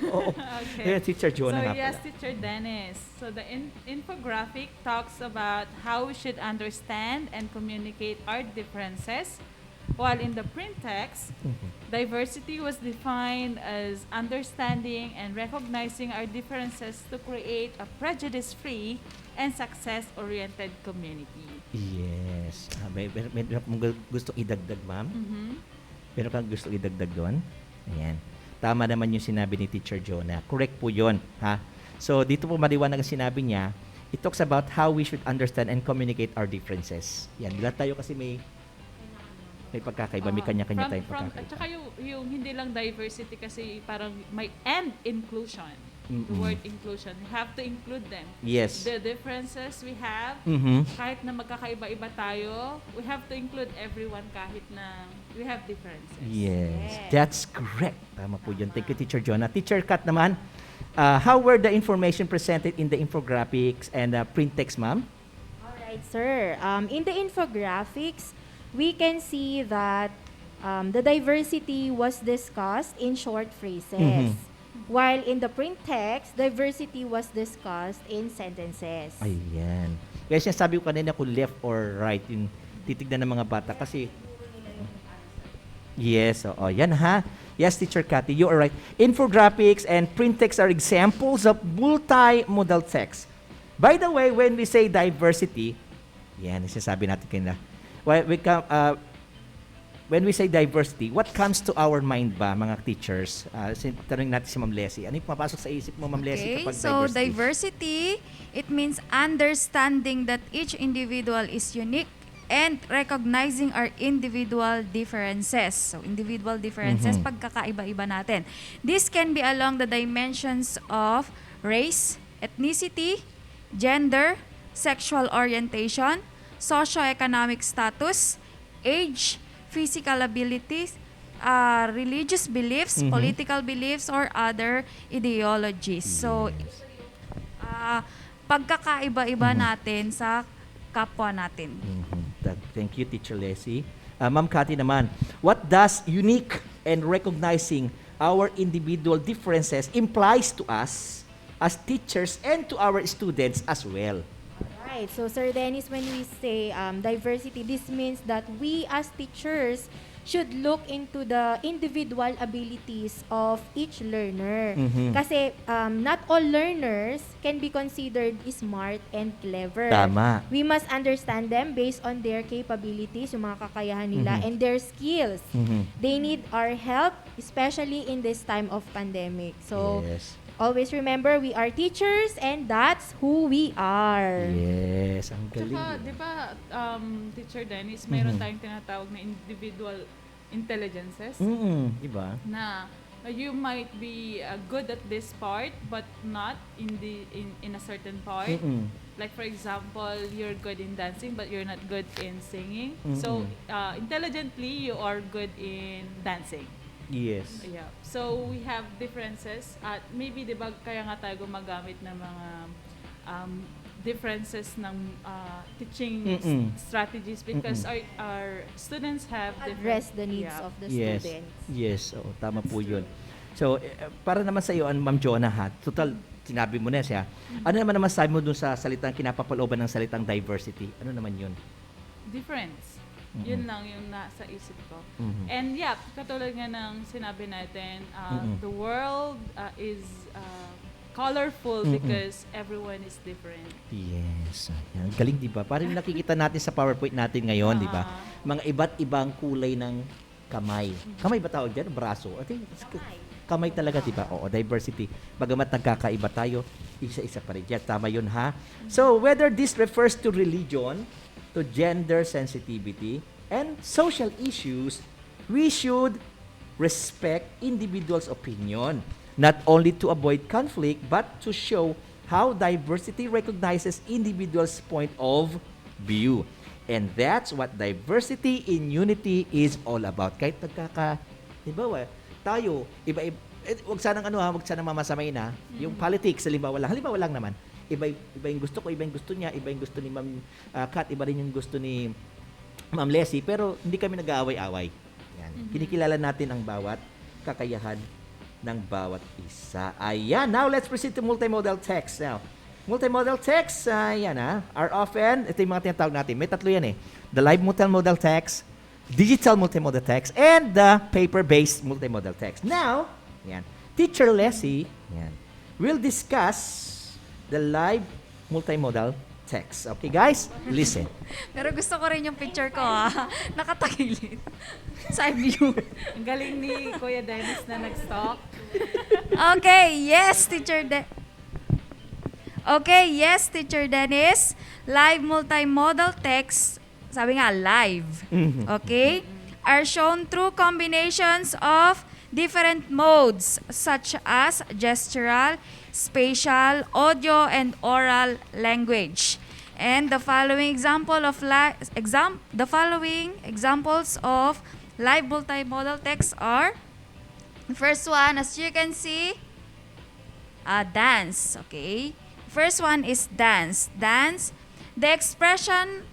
Oo. Okay. Yeah, Teacher Jonah so nga yes, pala. Teacher Dennis. So the infographic talks about how we should understand and communicate our differences. While in the print text, diversity was defined as understanding and recognizing our differences to create a prejudice-free and success-oriented community. Yes. Meron kang gusto idagdag, ma'am? Meron kang gusto idagdag doon? Ayan. Tama naman yung sinabi ni Teacher Jonah. Correct po yun. Ha? So, dito po maliwanag ang sinabi niya. It talks about how we should understand and communicate our differences. Yan. Lahat tayo kasi may pagkakaiba, may kanya-kanya tayong pagkakaiba. At saka yung hindi lang diversity kasi parang may and inclusion. The word inclusion. We have to include them. Yes. The differences we have, kahit na magkakaiba-iba tayo, we have to include everyone kahit na we have differences. Yes. That's correct. Tama po yun. Thank you, Teacher Jonah. Teacher Kat naman, how were the information presented in the infographics and print text, ma'am? All right, sir. In the infographics, we can see that the diversity was discussed in short phrases. While in the print text, diversity was discussed in sentences. Ayan. Kaya sinasabi ko kanina kung left or right yung titignan ng mga bata kasi yes, yan ha. Yes, Teacher Cathy, you are right. Infographics and print text are examples of multi-modal text. By the way, when we say diversity, yan, sinasabi natin kanina. When we say diversity, what comes to our mind ba, mga teachers? Tanungin natin si Ma'am Leslie. Ano yung papasok sa isip mo, Ma'am Leslie, kapag so diversity? diversity, it means understanding that each individual is unique and recognizing our individual differences. So, individual differences, pagkakaiba-iba natin. This can be along the dimensions of race, ethnicity, gender, sexual orientation, socioeconomic status, age, physical abilities, religious beliefs, political beliefs, or other ideologies. So, pagkakaiba-iba natin sa kapwa natin. Thank you, Teacher Leslie. Ma'am Cathy naman, what does unique and recognizing our individual differences implies to us as teachers and to our students as well? Right. So, Sir Dennis, when we say diversity, this means that we as teachers should look into the individual abilities of each learner. Kasi not all learners can be considered smart and clever. Tama. We must understand them based on their capabilities, yung mga kakayahan nila, and their skills. They need our help, especially in this time of pandemic. So, yes. Always remember, we are teachers and that's who we are. Yes, ang galing. Tsaka, di ba, Teacher Dennis, mayroon tayong tinatawag na individual intelligences. Di ba? Na you might be good at this part but not in a certain part. Like for example, you're good in dancing but you're not good in singing. So, intelligently, you are good in dancing. Yes. Yeah. So we have differences at maybe 'di ba kaya nga tayo gumagamit ng mga differences ng teaching strategies because our students have address the needs of the students. Yes, tama po 'yun. So para naman sa iyo, Ma'am Jonah, total sinabi mo na siya. Ano naman sabi mo dun sa salitang kinapapalooban ng salitang diversity? Ano naman 'yun? Difference. Yun lang yung nasa isip ko. And yeah, katulad nga ng sinabi natin, the world is colorful because everyone is different. Yes. Yan. Galing, di ba? Parang nakikita natin sa PowerPoint natin ngayon, di ba? Mga iba't ibang kulay ng kamay. Kamay ba tawag dyan? Braso? I think kamay talaga, di ba? Oo, diversity. Bagamat nagkakaiba tayo, isa-isa pa rin dyan. Tama yun, ha? So, whether this refers to religion, to gender sensitivity, and social issues, we should respect individuals' opinion, not only to avoid conflict, but to show how diversity recognizes individuals' point of view. And that's what diversity in unity is all about. Kahit di ba, tayo, iba-iba, wag sanang mamasamay na, yung politics, halimbawa lang naman, iba yung gusto ko, iba yung gusto niya, iba yung gusto ni Ma'am Kat, iba rin yung gusto ni Ma'am Leslie, pero hindi kami nag-aaway-away. Yan. Kinikilala natin ang bawat kakayahan ng bawat isa. Ayan, now let's proceed to multimodal text. Now, multimodal text, are often, ito yung mga tinatawag natin, may tatlo yan the live multimodal text, digital multimodal text, and the paper-based multimodal text. Now, Teacher Leslie will discuss the live multimodal text. Okay, guys? Listen. Pero gusto ko rin yung picture ko, nakatagilid. Side view. Ang galing ni Kuya Dennis na nag-stalk. Okay, yes, Teacher Dennis. Live multimodal text, sabi nga, live. Okay? Are shown through combinations of different modes such as gestural, spatial, audio, and oral language. And the following examples of live multimodal text are, first one, as you can see, dance. Okay, first one is dance. Dance, the expression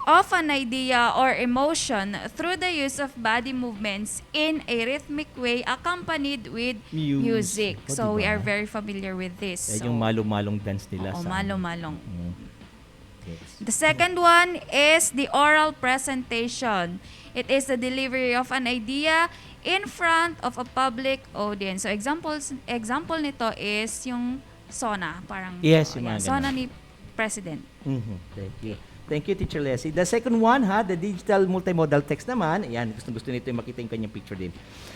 of an idea or emotion through the use of body movements in a rhythmic way accompanied with music. O, So we diba? are very familiar with this. Eh, yung malong-malong dance nila Oo, sa... malong-malong. Yes. The second one is the oral presentation. It is the delivery of an idea in front of a public audience. So example nito is yung SONA, parang Yes, yung mga SONA ganun. ni President. Thank you. Thank you, Teacher Leslie. The second one, the digital multimodal text naman, ayan, gusto nito yung makita yung kanyang picture din.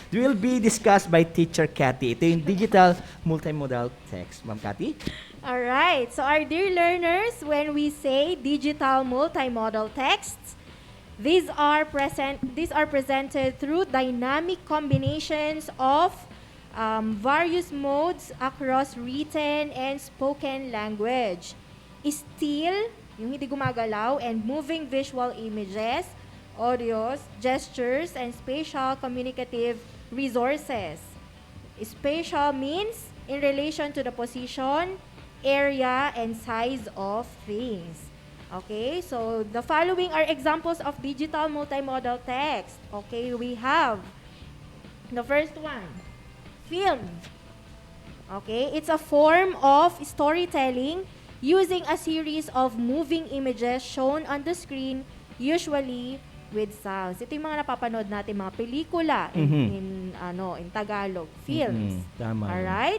It will be discussed by Teacher Cathy. Ito yung digital multimodal text. Ma'am Cathy? Alright, so our dear learners, when we say digital multimodal texts, these are presented through dynamic combinations of various modes across written and spoken language. Still, yung hindi gumagalaw, and moving visual images, audios, gestures, and spatial communicative resources. Spatial means in relation to the position, area, and size of things. Okay, so the following are examples of digital multimodal text. Okay, we have the first one, film. Okay, it's a form of storytelling using a series of moving images shown on the screen, usually with sounds. Ito yung mga napapanood natin, mga pelikula in Tagalog, films. Tama. Alright?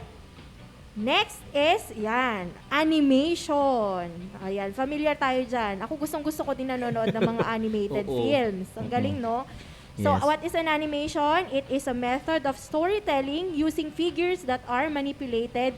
Next is, animation. Ayan, familiar tayo dyan. Ako gustong-gusto ko din nanonood ng mga animated films. Ang galing, no? So, Yes. what is an animation? It is a method of storytelling using figures that are manipulated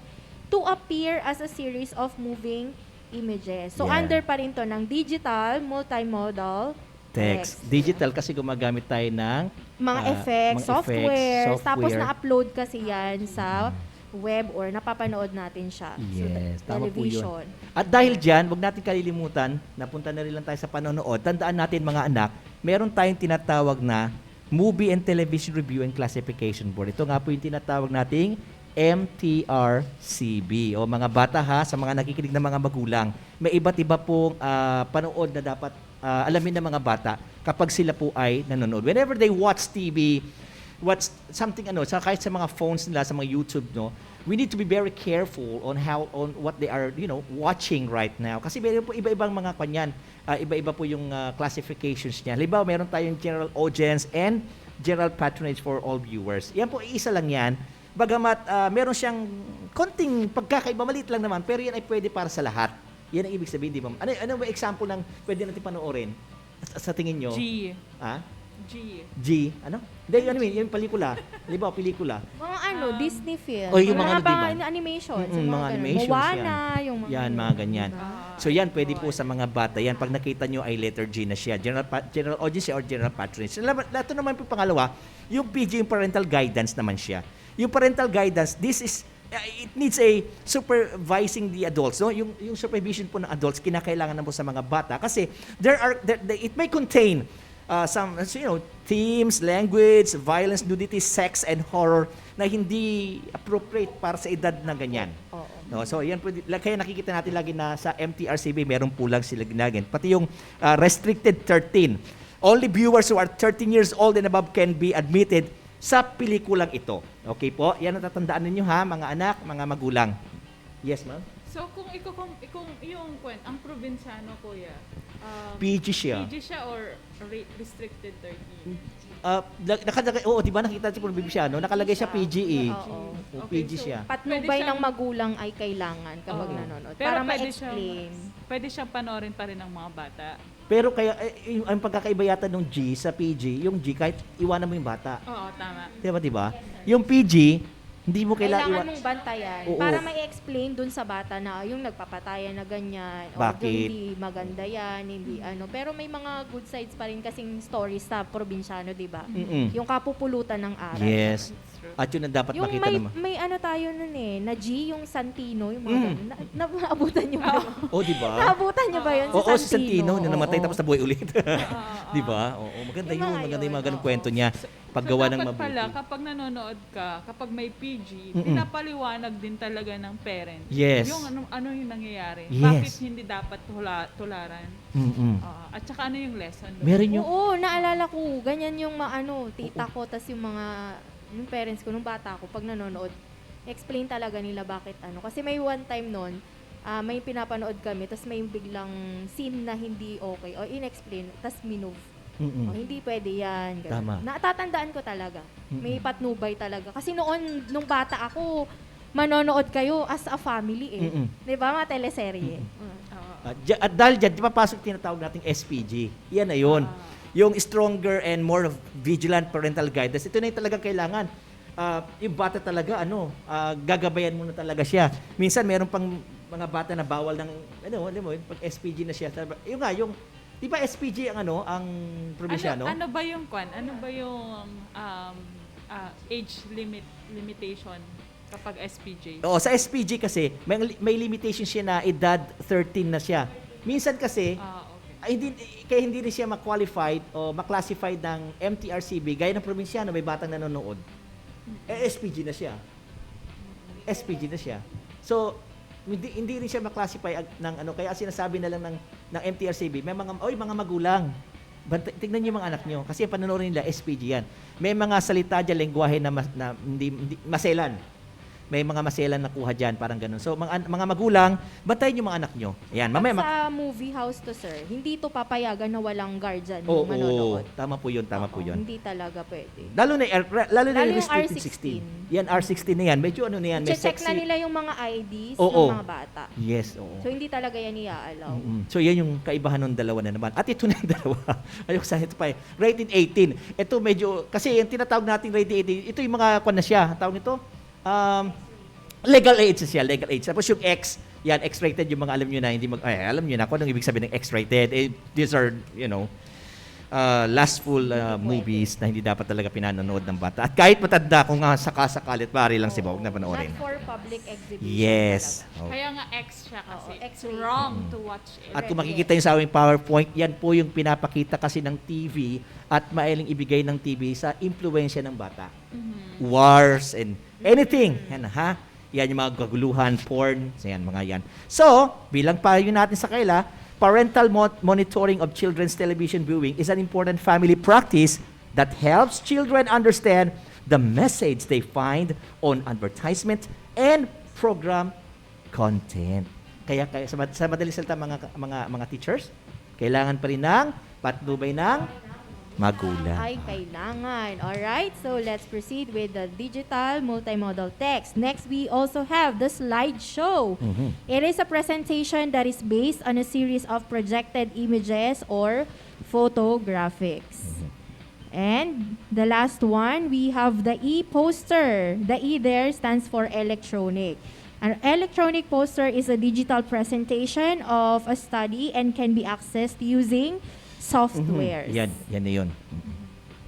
to appear as a series of moving images. So, Yeah. under pa rin to ng digital, multimodal Text. Digital kasi gumagamit tayo ng mga effects, software, tapos software. na-upload kasi yan sa web or napapanood natin siya. Yes, So, tama po television. yun. At dahil dyan, huwag natin kalilimutan, napunta na rin lang tayo sa panonood, tandaan natin mga anak, meron tayong tinatawag na Movie and Television Review and Classification Board. Ito nga po yung tinatawag nating MTRCB. O mga bata sa mga nakikinig na mga magulang, may iba't iba pong panood na dapat alamin ng mga bata kapag sila po ay nanonood. Whenever they watch TV, watch something kahit sa mga phones nila, sa mga YouTube, we need to be very careful on what they are, watching right now. Kasi meron po iba-ibang mga kanyan, iba-iba po yung classifications niya. Halimbawa, meron tayong general audience and general patronage for all viewers. Yan po, isa lang yan. Bagamat meron siyang konting pagkakaiba, maliit lang naman, pero yan ay pwede para sa lahat. Yan ang ibig sabihin, di ba? Ano ba example ng pwede natin panoorin? Sa tingin nyo? G. G. G. Ano? Hindi, yung pelikula. Halimbawa, pelikula. Mga Disney film. Yung mga animation. Mga animations Moana, yan. yung mga yan, mga ganyan. So yan, pwede po sa mga bata. Yan, pag nakita nyo ay letter G na siya. General audience or general patronage. Lato naman po pangalawa, yung PG, yung parental guidance naman siya. Yung parental guidance, this is, it needs a supervising the adults. No? Yung supervision po ng adults, kinakailangan na po sa mga bata. Kasi it may contain some themes, language, violence, nudity, sex, and horror na hindi appropriate para sa edad na ganyan. No, so yan po, kaya nakikita natin lagi na sa MTRCB meron po lang sila ginagin. Pati yung restricted 13. Only viewers who are 13 years old and above can be admitted sa pelikulang ito. Okay po? Yan ang tatandaan ninyo mga anak, mga magulang. Yes, ma'am? So kung yung ang probinsyano, kuya, PG siya. PG siya or restricted 13? Di ba nakita si Provinciano? Nakalagay siya PG Oo. PG siya. Patnubay ng magulang ay kailangan kapag nanonood. Pero Para pwede ma-explain. Pwede siyang panoorin pa rin ng mga bata. Pero kaya, ang pagkakaiba yata ng G sa PG, yung G kahit iwanan mo yung bata. Oo, tama. Diba? Yung PG, Hindi mo Kailangan mong bantayan Oo. para may explain dun sa bata na yung nagpapatayan na ganyan. O Bakit? hindi maganda yan, hindi ano. Pero may mga good sides pa rin kasing stories sa probinsyano, di ba? Yung kapupulutan ng aral. Yes. At yun ang dapat Yung makita naman. may ano tayo nun na G, yung Santino, yung mga ganun. Naabutan niyo ba? Di ba? Naabutan niyo ba yun Oo, si Santino, na namatay Oo. tapos nabuhay ulit. Di ba? Oo, maganda yun. Maganda yung mga ganung kwento niya. Paggawa ng dapat mabuti. pala, kapag nanonood ka, kapag may PG, pinapaliwanag din talaga ng parent. Yes. Yung ano yung nangyayari. Yes. Bakit hindi dapat tularan. At saka ano yung lesson. Meron yung... Oo, naalala ko. Ganyan yung tita ko, tas yung yung parents ko, nung bata ko, pag nanonood, explain talaga nila bakit Kasi may one time noon, may pinapanood kami, tas may biglang scene na hindi okay, o in-explain, tas minove. Hindi pwede yan. Ganun. Tama. Natatandaan ko talaga. May patnubay talaga. Kasi noon, nung bata ako, manonood kayo as a family Di ba? Mga teleserye. At dahil dyan, di ba pasok tinatawag nating SPG? Yan na yun. Yung stronger and more vigilant parental guidance, ito na yung talagang kailangan. Yung bata talaga, gagabayan mo na talaga siya. Minsan, meron pang mga bata na bawal ng, pag SPG na siya. Yung di ba SPG ang probinsyano? Ano ba yung age limitation kapag SPJ? Oo, sa SPG kasi, may limitation siya na edad 13 na siya. Minsan kasi, kaya hindi rin siya ma-qualified o ma-classified ng MTRCB, gaya ng probinsyano, may batang nanonood. SPG na siya. SPG na siya. So, hindi rin siya ma-classify ng kaya sinasabi na lang ng MTRCB, may mga magulang. Tingnan niyo yung mga anak niyo kasi panonoorin nila SPG yan. May mga salita diyan, lengguwahe na hindi maselan. May mga maselan na kuha diyan, parang ganun. So mga magulang, bantayan yung mga anak niyo. Ayan, mamaya sa movie house to, sir, hindi to papayagan na walang guardian yung manonood. Tama po 'yun. Hindi talaga pwede. Lalo na yung restricted R16. Yan R16 na yan. Medyo na yan, may check sexy. na nila yung mga IDs ng mga bata. Yes, oo. So hindi talaga yan i-allow. So yan yung kaibahan ng dalawa na naman. At ito na yung dalawa. Ayoko sa ito pa rated 18. Ito medyo, kasi yung tinatawag nating rated 18, ito yung mga kwan na siya. Tawag nito? Legal age siya, legal age. Tapos yung X, yan, X-rated yung mga alam nyo na, alam nyo na kung anong ibig sabihin ng X-rated. These are, lustful movies na hindi dapat talaga pinanonood ng bata. At kahit matanda, kung sakasakalit, pari lang si Bawag na panoorin. Not for public exhibition. Yes. Kaya nga X siya kasi. It's wrong to watch it. At kung makikita nyo sa aming PowerPoint, yan po yung pinapakita kasi ng TV at mailing ibigay ng TV sa impluensya ng bata. Wars and anything. Yan, ha? Yan yung mga kaguluhan, porn, yan, mga yan. So, bilang payo natin sa kaila, parental monitoring of children's television viewing is an important family practice that helps children understand the message they find on advertisement and program content. Kaya sa madaling salita mga teachers, kailangan pa rin ng patnubay ng magulang. Ay kailangan. Alright, so let's proceed with the digital multimodal text. Next, we also have the slideshow. It is a presentation that is based on a series of projected images or photographics. And the last one, we have the e-poster. The E there stands for electronic. An electronic poster is a digital presentation of a study and can be accessed using softwares. Yan na yun.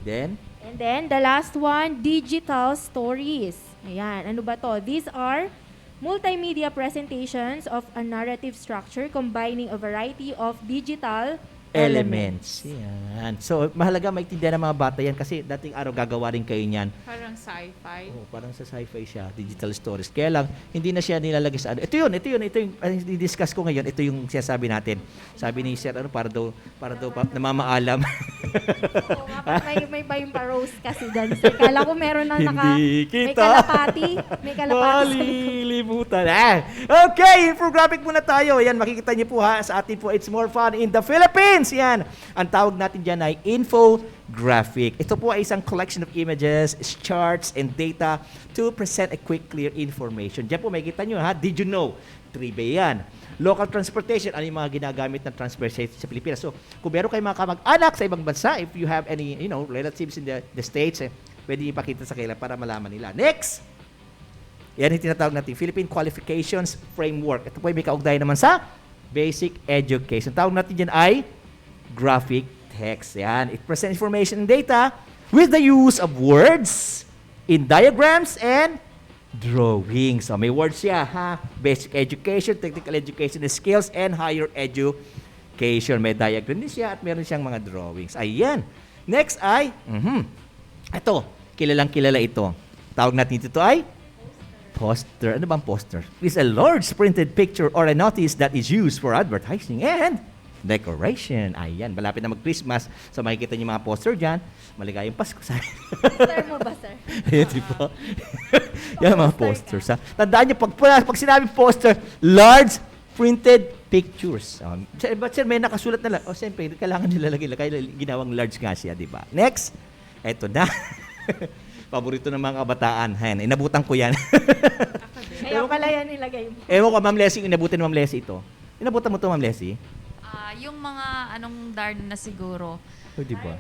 Then? And then, the last one, digital stories. Ayan, ano ba to? These are multimedia presentations of a narrative structure combining a variety of digital elements. Yan. So, mahalaga maintindihan ng mga bata yan kasi dating araw gagawa rin kayo niyan. Parang sci-fi. Parang sa sci-fi siya, digital stories. Kaya lang, hindi na siya nilalagay sa ano. Ito yung i-discuss ko ngayon. Ito yung sinasabi natin. Sabi ni Sir, para daw namamaalam. Oo nga, may ba yung pa-roast kasi dyan. So, kala ko meron na Hindi may kita. may kalapati. Malilimutan. Okay, infographic muna tayo. Yan, makikita niyo po sa atin po, It's More Fun in the Philippines. Yan. Ang tawag natin dyan ay infographic. Ito po ay isang collection of images, charts, and data to present a quick, clear information. Diyan po makikita nyo, Did you know? Trivia yan. Local transportation, ano yung mga ginagamit ng transportation sa Pilipinas. So, kung meron kayong mga kamag-anak sa ibang bansa, if you have any, relatives in the States, pwede ipakita sa kanila para malaman nila. Next! Yan yung tinatawag natin, Philippine Qualifications Framework. Ito po ay may kaugnayan naman sa basic education. Tawag natin dyan ay graphic text. Yan. It presents information and data with the use of words in diagrams and drawings. So, may words siya, ha? Basic education, technical education skills, and higher education. May diagram din siya at meron siyang mga drawings. Ayan. Next ay, ito, kilalang-kilala ito. Tawag natin ito ay poster. Ano bang poster? It's a large printed picture or a notice that is used for advertising and decoration. Ayan, malapit na mag-Christmas. So makikita niyo mga poster dyan. Maligayang Pasko sa akin. Poster mo ba, sir? Ayan, di ba? Yan mga posters. Ha? Tandaan niyo, pag sinabing poster, large printed pictures. But sir, may nakasulat na lang. Siyempre, kailangan nila lagay. Kaya ginawang large nga siya, di ba? Next, eto na. Paborito ng mga kabataan. Ayan, inabutan ko yan. Ayaw pala yan nilagay mo. Ewan ko, Ma'am Leslie, inabutan ni Ma'am Leslie ito. Inabutan mo ito, Ma'am Leslie? Yung mga darna siguro. Di ba?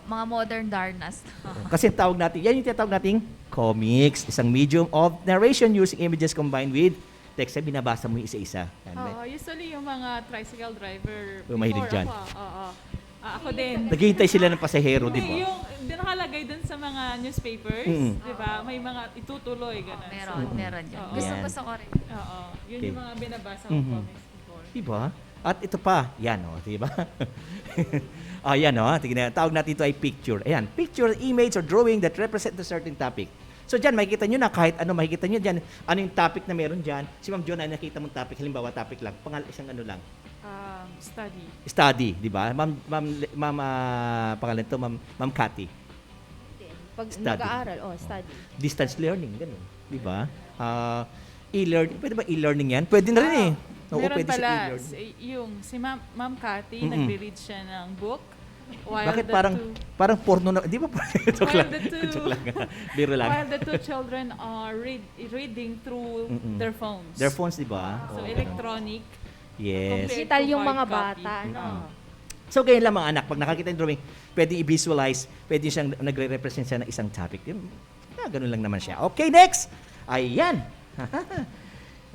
Mga modern darnas. Kasi tawag natin, yan yung tinatawag nating comics. Isang medium of narration using images combined with text. Binabasa mo yung isa-isa. Usually yung mga tricycle driver. Mahilig dyan. Ako din. Naghihintay sila ng pasahero, di ba? Yung nakalagay dun sa mga newspapers, di ba? May mga itutuloy, gano'n. Meron yan. Gusto ko rin. Oo. Yun yung mga binabasa ko comics before. Di ba? At ito pa, yan di ba? Yan tingnan. Tawag natin ito ay picture. Ayan, picture, image, or drawing that represent a certain topic. So dyan, makikita nyo na kahit ano, makikita nyo dyan, ano yung topic na meron dyan. Si Ma'am John, nakita mong topic, halimbawa topic lang, isang ano lang. Study, di ba? Ma'am, pangalan to, Ma'am Cathy. Pag nag-aaral, study. Distance learning, ganun. Di ba? E-learning, pwede ba e-learning yan? Pwede na rin eh. Meron pala, si Ma'am Cathy, nagre-read siya ng book. Bakit parang porno na, di ba? Joke lang. Biro lang. While the two children are reading through their phones. Their phones, di ba? So, electronic. Yes. Digital yung mga bata, no? So, ganyan lang mga anak. Pag nakakita yung drawing, pwede i-visualize, pwede siyang nagre-represent siya ng isang topic. Ganun lang naman siya. Okay, next. Ayan.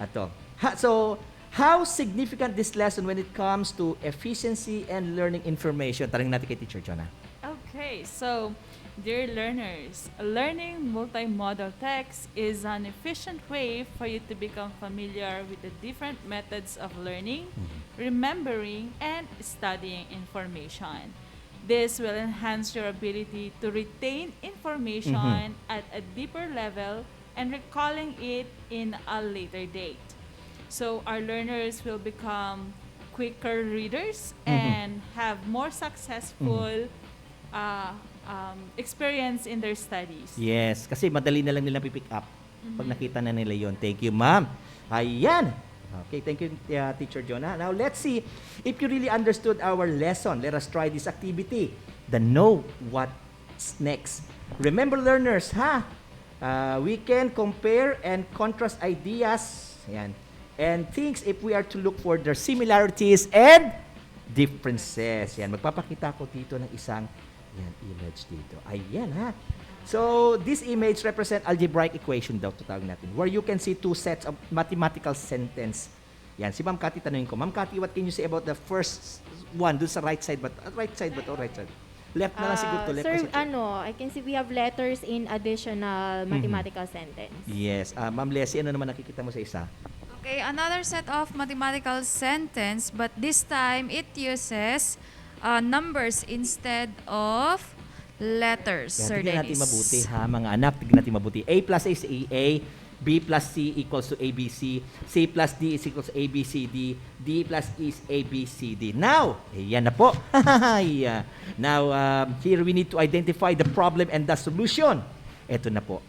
Ato. So, how significant this lesson when it comes to efficiency and learning information? Tanungin natin kay Teacher Jonah. Okay, so dear learners, learning multimodal text is an efficient way for you to become familiar with the different methods of learning, remembering, and studying information. This will enhance your ability to retain information at a deeper level and recalling it in a later date. So our learners will become quicker readers and have more successful experience in their studies. Yes, kasi madali na lang nila pipick up pag nakita na nila yon. Thank you, ma'am. Ayan. Okay, thank you, Teacher Jonah. Now, let's see if you really understood our lesson. Let us try this activity. The know what's next. Remember, learners, we can compare and contrast ideas. Ayan. And things if we are to look for their similarities and differences. Yan, magpapakita ko dito ng isang image dito. Ayan, So, this image represent algebraic equation daw, tutawag natin, where you can see two sets of mathematical sentence. Yan, si Ma'am Cathy, tanungin ko, Ma'am Cathy, what can you say about the first one, dun sa right side, right side? Left na lang siguro to. Left Sir, I can see we have letters in additional mathematical sentence. Yes. Ma'am Leslie, ano naman nakikita mo sa isa? Okay, another set of mathematical sentence, but this time it uses numbers instead of letters, Sir Tignan Dennis. natin mabuti, mga anak. Tignan natin mabuti. A plus A is A, B plus C equals to ABC, C plus D is equals to ABCD, D plus E is ABCD. Now, yan na po. Now, here we need to identify the problem and the solution. Ito na po.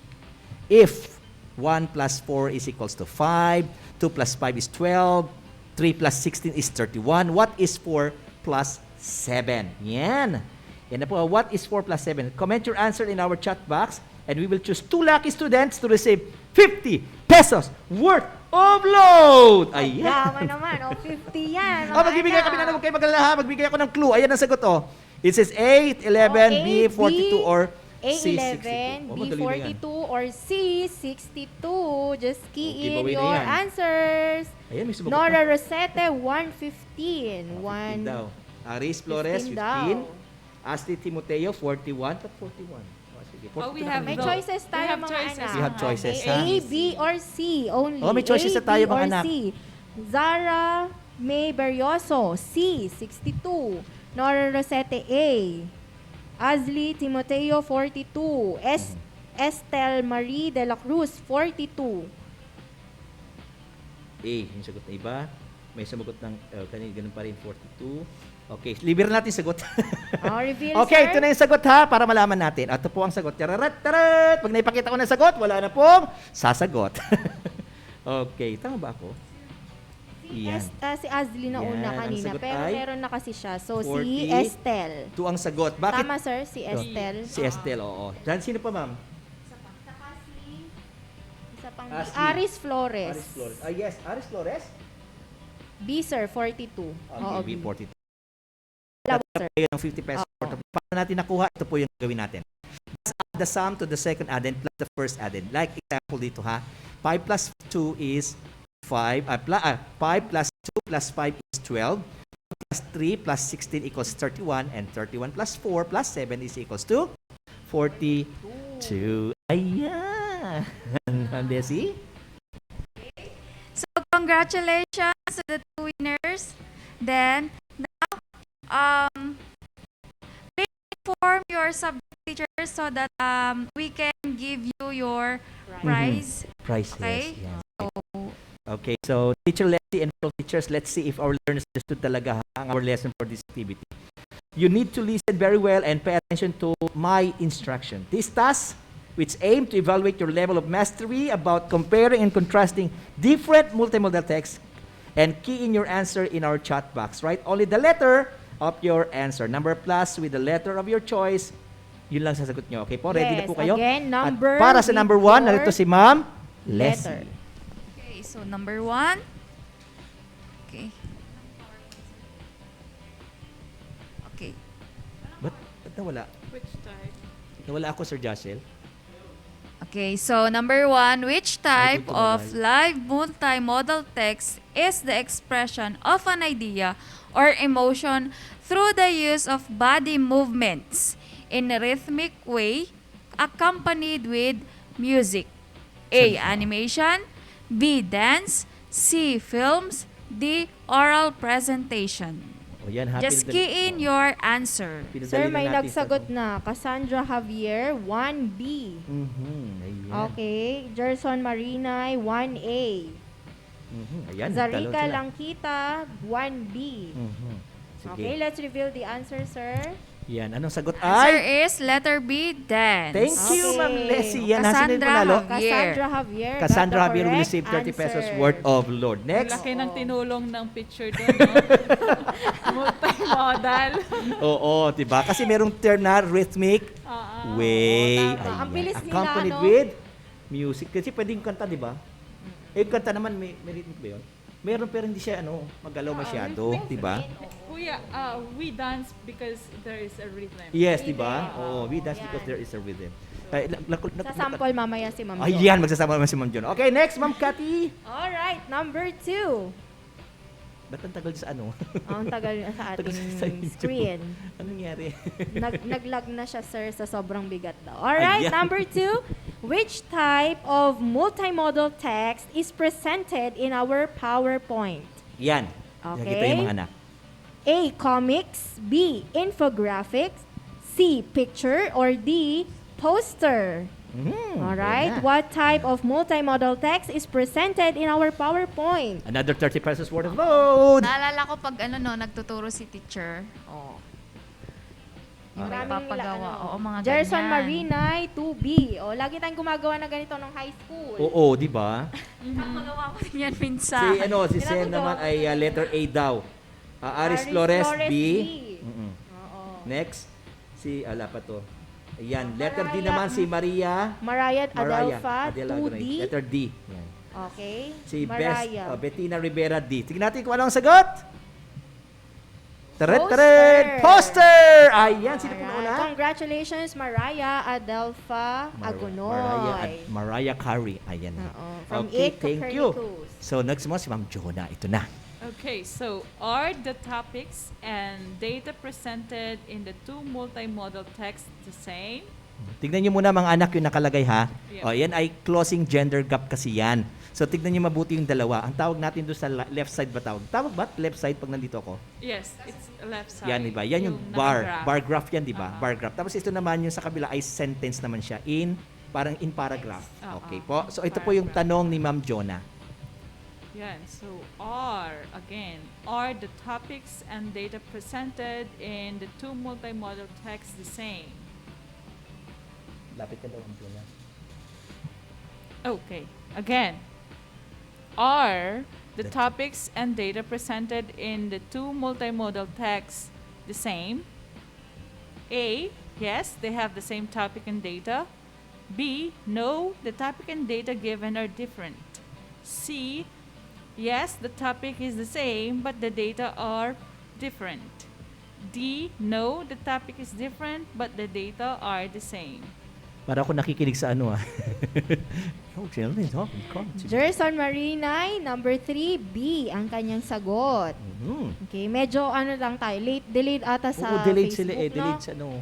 If 1 plus 4 is equals to 5, 2 plus 5 is 12, 3 plus 16 is 31. What is 4 plus 7? Yan. Yan na po. What is 4 plus 7? Comment your answer in our chat box and we will choose 2 lucky students to receive 50 pesos worth of load. Ayan. Yaman naman. 50 yan. Magbibigay kami huwag kayo maglala, magbigay ako ng clue. Ayan ang sagot, It says 8, 11, B, 42, or A11, C62. Oh, madali na yan. B42, or C62. Just key in giveaway na your yan. answers. Ayan, may sumagot Nora na. Rosete, 115. 15 daw. Aris Flores, 15 15. daw. Asti Timoteo, 41. Ba't 41? Oh, sige. 42 Oh, we na have kami. May No. choices We tayo have mga choices. anak. We have choices, Okay. ha? A, B, or C only. Oh, may choices A, na tayo, B, mga or anak. C. Zara May Berioso, C, 62. Nora Rosete, A. Azli Timoteo, 42. Estel Marie de la Cruz, 42. A, yung sagot na iba. May sumagot ng, kanina, ganun pa rin, 42. Okay, libre natin sagot. Reveal, Okay, sir. ito na yung sagot ha, para malaman natin. Ito po ang sagot. Tararat, tarat! Pag naipakita ko ng sagot, wala na pong sasagot. Okay, tama ba ako? Yan. Si Azli na Yan, una ang kanina, sagot pero ay meron na kasi siya. So, 40. si Estel. Ito ang sagot. Bakit? Tama, sir, si Estel. Si Estel, oo. Dan, sino pa, ma'am? Isa pang Ashley. Aris Flores. Aris Flores. Ah, yes. Aris Flores? B, sir, 42. Oo, Okay, B42. Dalawa, sir. Yun ang 50 pesos. Paano natin nakuha? Ito po yung gawin natin. Just add the sum to the second addend plus the first addend. Like example dito ha. 5 plus 2 is 5. 5 plus 2 plus 5 is 12. Plus 3 plus 16 equals 31. And 31 plus 4 plus 7 is equals to 42. Ayan. Desi? So, congratulations to the two winners. Then, now, please inform your subject teachers so that we can give you your prize. Price, Okay? yes. Yes. Okay, so teacher Leslie and fellow teachers, let's see if our learners understood talaga ang our lesson for this activity. You need to listen very well and pay attention to my instruction. This task, which aim to evaluate your level of mastery about comparing and contrasting different multimodal texts, and key in your answer in our chat box. Write only the letter of your answer. Number plus with the letter of your choice. Yun lang sasagot nyo. Okay po? Ready na Yes, po kayo? again, At number para sa number 1, before narito si Ma'am letter. Leslie. Okay, so number 1. Okay. Okay. Ba't nawala? Which type? Nawala ako, Sir Joshel. Okay, so number 1, which type good to know, of live multimodal text is the expression of an idea or emotion through the use of body movements in a rhythmic way accompanied with music? A. Animation. B. Dance. C. Films. D. Oral presentation. O yan, happy Just key in your answer. Sir, may nagsagot na. Cassandra Javier, 1B. Ayan. Okay. Gerson Marinay, 1A. Ayan, Zarika talo sila. Langkita, 1B. Sige. Okay, let's reveal the answer, sir. Yan, anong sagot Answer ay? is letter B. Dance. Thank you, Ma'am Leslie. Yan, nasin din Cassandra panalo. Javier. Cassandra Javier. got Cassandra the Javier will correct receive 30 pesos answer. worth of load. Ang Next. laki ng tinulong ng picture doon, no? Multi-modal. Oo, diba? Kasi merong term na rhythmic way. tama. Ang bilis nila, Accompanied no? with music. Kasi pwedeng kanta, diba? Eh, yung kanta naman, may rhythmic ba yun? Meron pero hindi siya magalaw masyado, diba? Kuya, we dance because there is a rhythm. Yes, diba? Oo, we dance because there is a rhythm. Sa sample mamaya si Ma'am Jo. Ayan, magsasama naman si Ma'am John. Okay, next, Ma'am Cathy. Alright, number 2. Ba't ang tagal sa ano? Ang tagal na sa Tagal ating sa YouTube. screen. Anong nangyari? Naglag na siya, sir, sa sobrang bigat daw. Alright, Ayan. number 2. Which type of multimodal text is presented in our PowerPoint? Yan. Okay. Nakita yung mga anak. A. Comics. B. Infographics. C. Picture. Or D. Poster. Alright. yan na. What type of multimodal text is presented in our PowerPoint? Another 30 pesos worth of load. Naalala ko pag nagtuturo si teacher. Oh. Yung may papagawa. Oo, mga Gerson ganyan. Marinay, 2B. O, lagi tayong gumagawa na ganito nung high school. Oo, di ba? Papagawa ko din yan Si minsan. si Sen naman ay letter A daw. Aris Flores, B. Next, si ala pa to. Ayan, letter D naman si Maria. Mariah Adelfa, Adela 2D. Letter D. Yan. Okay. Si Mariah. Bettina Rivera D. Tingnan natin kung ano ang sagot. Teret! Poster! Ayan, sino po Alright. nauna? Congratulations, Mariah Adelpha Agunoy. Mariah Carey. Ayan. From Okay, 8 thank you. Copernicus. So, next mo si Ma'am Jonah. Ito na. Okay, so are the topics and data presented in the two multimodal texts the same? Tignan niyo muna mga anak yung nakalagay ha. Yeah. O, yan ay closing gender gap kasi yan. So, tignan niyo mabuti yung dalawa. Ang tawag natin doon sa left side ba tawag? Tawag ba? Left side pag nandito ako? Yes, it's left side. Yan, diba? Yan yung bar. nakagraph. Bar graph yan, diba? Bar graph. Tapos ito naman yung sa kabila ay sentence naman siya parang in paragraph. Okay po. So, ito po yung tanong ni Ma'am Jonah. Yan, so are the topics and data presented in the two multimodal texts the same? Lapit ka daw, Ma'am Jonah. Okay, again, are the topics and data presented in the two multimodal texts the same? A, yes, they have the same topic and data. B, no, the topic and data given are different. C, yes, the topic is the same, but the data are different. D, no, the topic is different, but the data are the same. Para ako nakikinig sa ano ah. Jerson Marinay, number 3, B ang kanyang sagot. Okay, medyo ano lang tayo, delayed ata sa delayed Facebook, sila no? Delayed sa ano.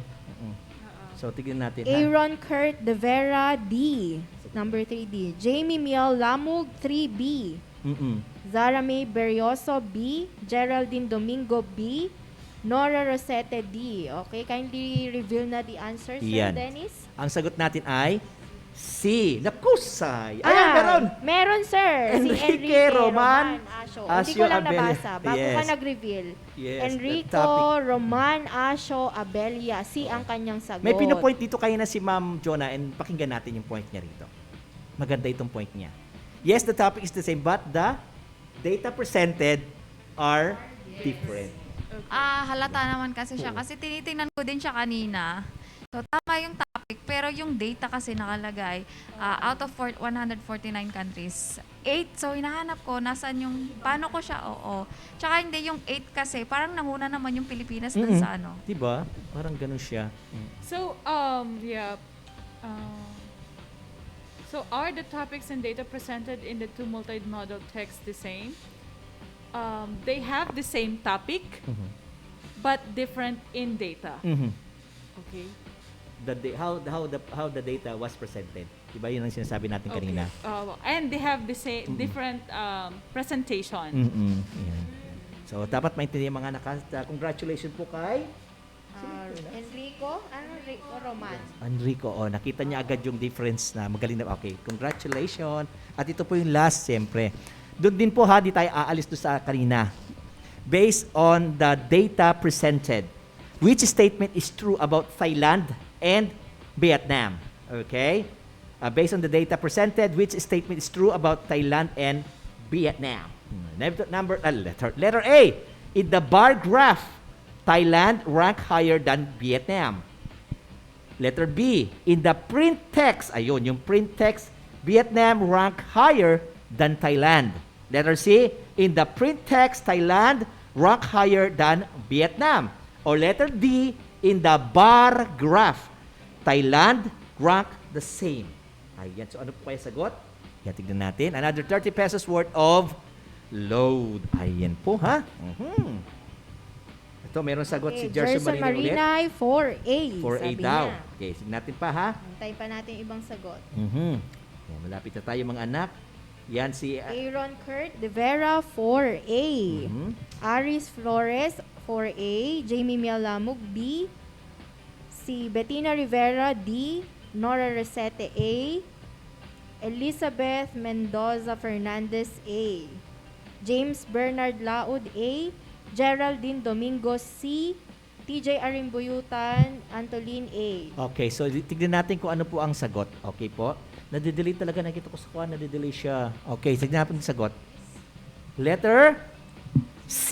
So, tignan natin ha. Aaron Kurt De Vera, D. Number 3D. Jamie Miel Lamug, 3B. Zara May Berioso, B. Geraldine Domingo, B. Nora Rosete, D. Okay, kindly reveal na the answer, Sir Dennis. Ang sagot natin ay C. Nakusay. Ayan, meron. Meron, sir. Enrique Roman Asio. Asio Hindi ko lang Abelia. nabasa. Bago Yes. ka nag-reveal. Yes, Enrico the topic. Roman Asio Abelia. C ang kanyang sagot. May pinopoint dito kayo na si Ma'am Jonah and pakinggan natin yung point niya rito. Maganda itong point niya. Yes, the topic is the same but the data presented are different. Halata naman kasi siya. Kasi tinitingnan ko din siya kanina. So, tama yung topic, pero yung data kasi nakalagay, out of 149 countries, 8. So, hinahanap ko, nasan yung, paano ko siya, oo. Tsaka hindi yung 8 kasi, parang nanguna naman yung Pilipinas dun sa ano. Diba? Parang ganun siya. So, so are the topics and data presented in the two multimodal texts the same? They have the same topic, but different in data. Okay. How the data was presented. Diba yun ang sinasabi natin kanina? And they have the same different presentation. Yeah. So, dapat maintindihan mga anak. Congratulations po kay Enrico Roman. Enrico, nakita niya agad yung difference na magaling na. Okay, congratulations. At ito po yung last, siyempre. Doon din po di tayo aalis doon sa kanina. Based on the data presented, which statement is true about Thailand and Vietnam? Okay? Based on the data presented, which statement is true about Thailand and Vietnam? Letter A. In the bar graph, Thailand rank higher than Vietnam. Letter B. In the print text, ayun, yung print text, Vietnam rank higher than Thailand. Letter C. In the print text, Thailand rank higher than Vietnam. Or letter D. In the bar graph, Thailand rank the same. Ayan. So, ano po kaya sagot? Yan, tignan natin. Another 30 pesos worth of load. Ayan po, ha? Ito, meron sagot si Jerson Marinay ulit. 4A. 4A daw. Okay, sige natin pa, ha? Antay pa natin ibang sagot. Yan, malapit na tayo, mga anak. Yan si Aaron Kurt De Vera, 4A. Aris Flores, 4A. Jamie Mialamug, B. Si Bettina Rivera, D. Nora Rosete, A. Elizabeth Mendoza Fernandez, A. James Bernard Laud, A. Geraldine Domingo, C. TJ Arimbuyutan, Antolin, A. Okay, so tignan natin kung ano po ang sagot. Okay po? Nadidelay talaga, nakita ko sa kuha, nadidelay siya. Okay, tignan natin ang sagot. Letter C.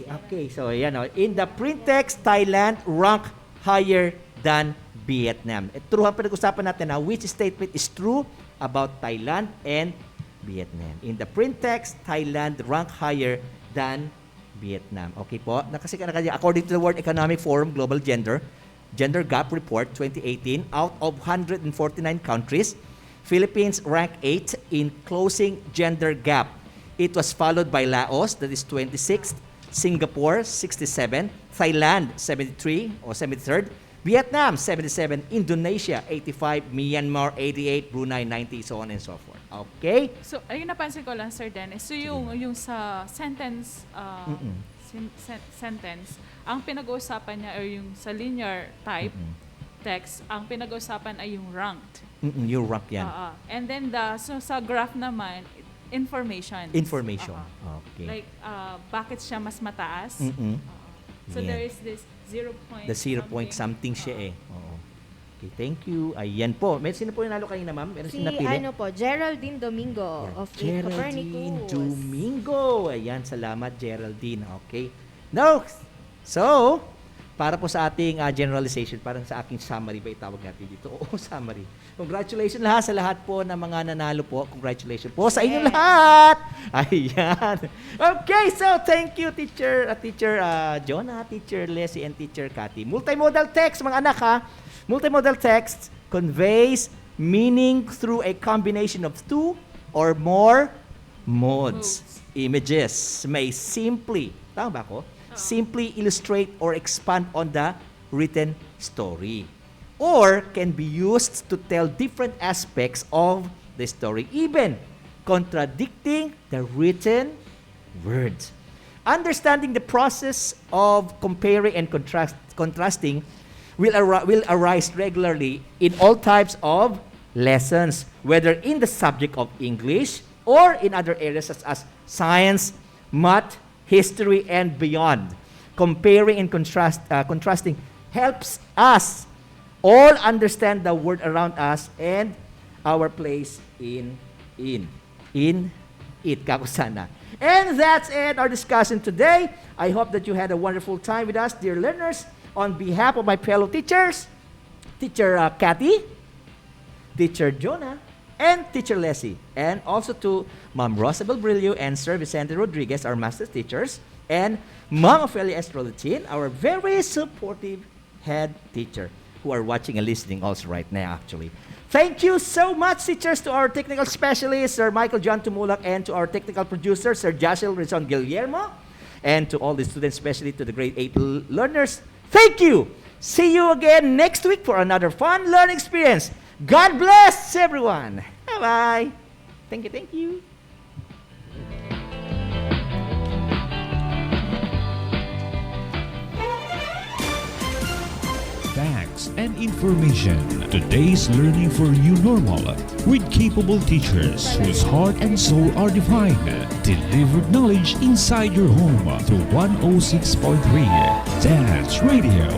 Okay, so yan o. In the print text, Thailand rank higher than Vietnam. True ang pinag-usapan natin na which statement is true about Thailand and Vietnam. In the print text, Thailand rank higher than Vietnam. Okay po. Kasi according to the World Economic Forum Global Gender Gap Report 2018, out of 149 countries, Philippines ranked 8 in closing gender gap. It was followed by Laos, that is 26th, Singapore, 67, Thailand, 73 or 73rd, Vietnam, 77, Indonesia, 85, Myanmar, 88, Brunei, 90, so on and so forth. Okay? So, ayun napansin ko lang, Sir Dennis. So, yung sa sentence, sentence, ang pinag-uusapan niya or yung sa linear type text, ang pinag-uusapan ay yung ranked. Yung rank yan. And then, so sa graph naman, information. Information. Okay. Like, bakit siya mas mataas? So, Yeah. there is this 0 point The 0 point something siya eh. Oo. Okay, thank you. Ayan po. Sino po yung nalo kanina, ma'am? Meron Si sinapili? Geraldine Domingo of Geraldine Copernicus. Domingo. Ayan, salamat Geraldine. Okay. Now, so, para po sa ating generalization, parang sa aking summary ba itawag natin dito? Oo, summary. Congratulations sa lahat po ng mga nanalo po. Congratulations po sa inyong lahat. Ayan. Okay, so thank you Teacher Jonah, Teacher Leslie, and Teacher Cathy. Multimodal text, mga anak ha. Multimodal text conveys meaning through a combination of two or more modes. Images may simply, tama ba ako? Simply illustrate or expand on the written story, or can be used to tell different aspects of the story, even contradicting the written words. Understanding the process of comparing and contrasting will arise regularly in all types of lessons, whether in the subject of English or in other areas such as science, math, history, and beyond. Comparing and contrasting helps us all understand the world around us and our place in it. Kako sana. And that's it, our discussion today. I hope that you had a wonderful time with us, dear learners. On behalf of my fellow teachers, Teacher Cathy, Teacher Jonah, and Teacher Leslie, and also to Ma'am Rosabel Brillo and Sir Vicente Rodriguez, our master teachers, and Ma'am Ophelia Estrolatin, our very supportive head teacher, who are watching and listening also right now, actually. Thank you so much, teachers, to our technical specialist, Sir Michael John Tumulak, and to our technical producer, Sir Joshua Rizon Guillermo, and to all the students, especially to the grade 8 learners. Thank you. See you again next week for another fun learning experience. God bless everyone. Bye-bye. Thank you. Facts and information. Today's learning for you normal with capable teachers whose heart and soul are defined. Delivered knowledge inside your home through 106.3 Dance Radio.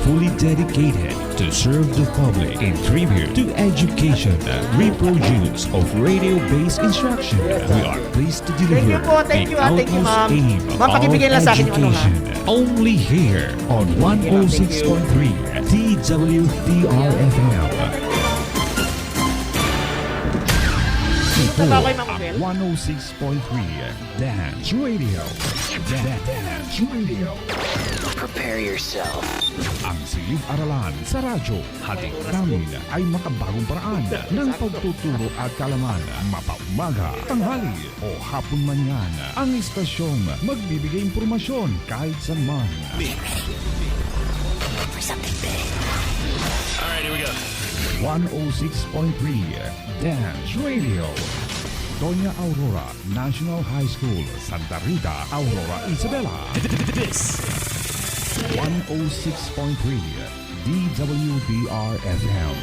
Fully dedicated to serve the public in tribute to education, reproduce of radio-based instruction. We are pleased to deliver Thank you, the Thank you, utmost ma'am. aim Ma'am, of pakibigay lang sa akin yung ano, education. Only here on 106.3 TWDR-FM. Ito ang 106.3 Dance Radio. Dance Radio. Prepare yourself. Ang silid-aralan sa radyo, hatid namin ay makabagong paraan ng pagtuturo at kalaman. Mapaumaga, tanghali o hapon man yan. Ang istasyong magbibigay impormasyon kahit saan man. Alright, here we go. 106.3 Dance Radio. Doña Aurora National High School, Santa Rita, Aurora, Isabela. This 106.3 DWDR-FM.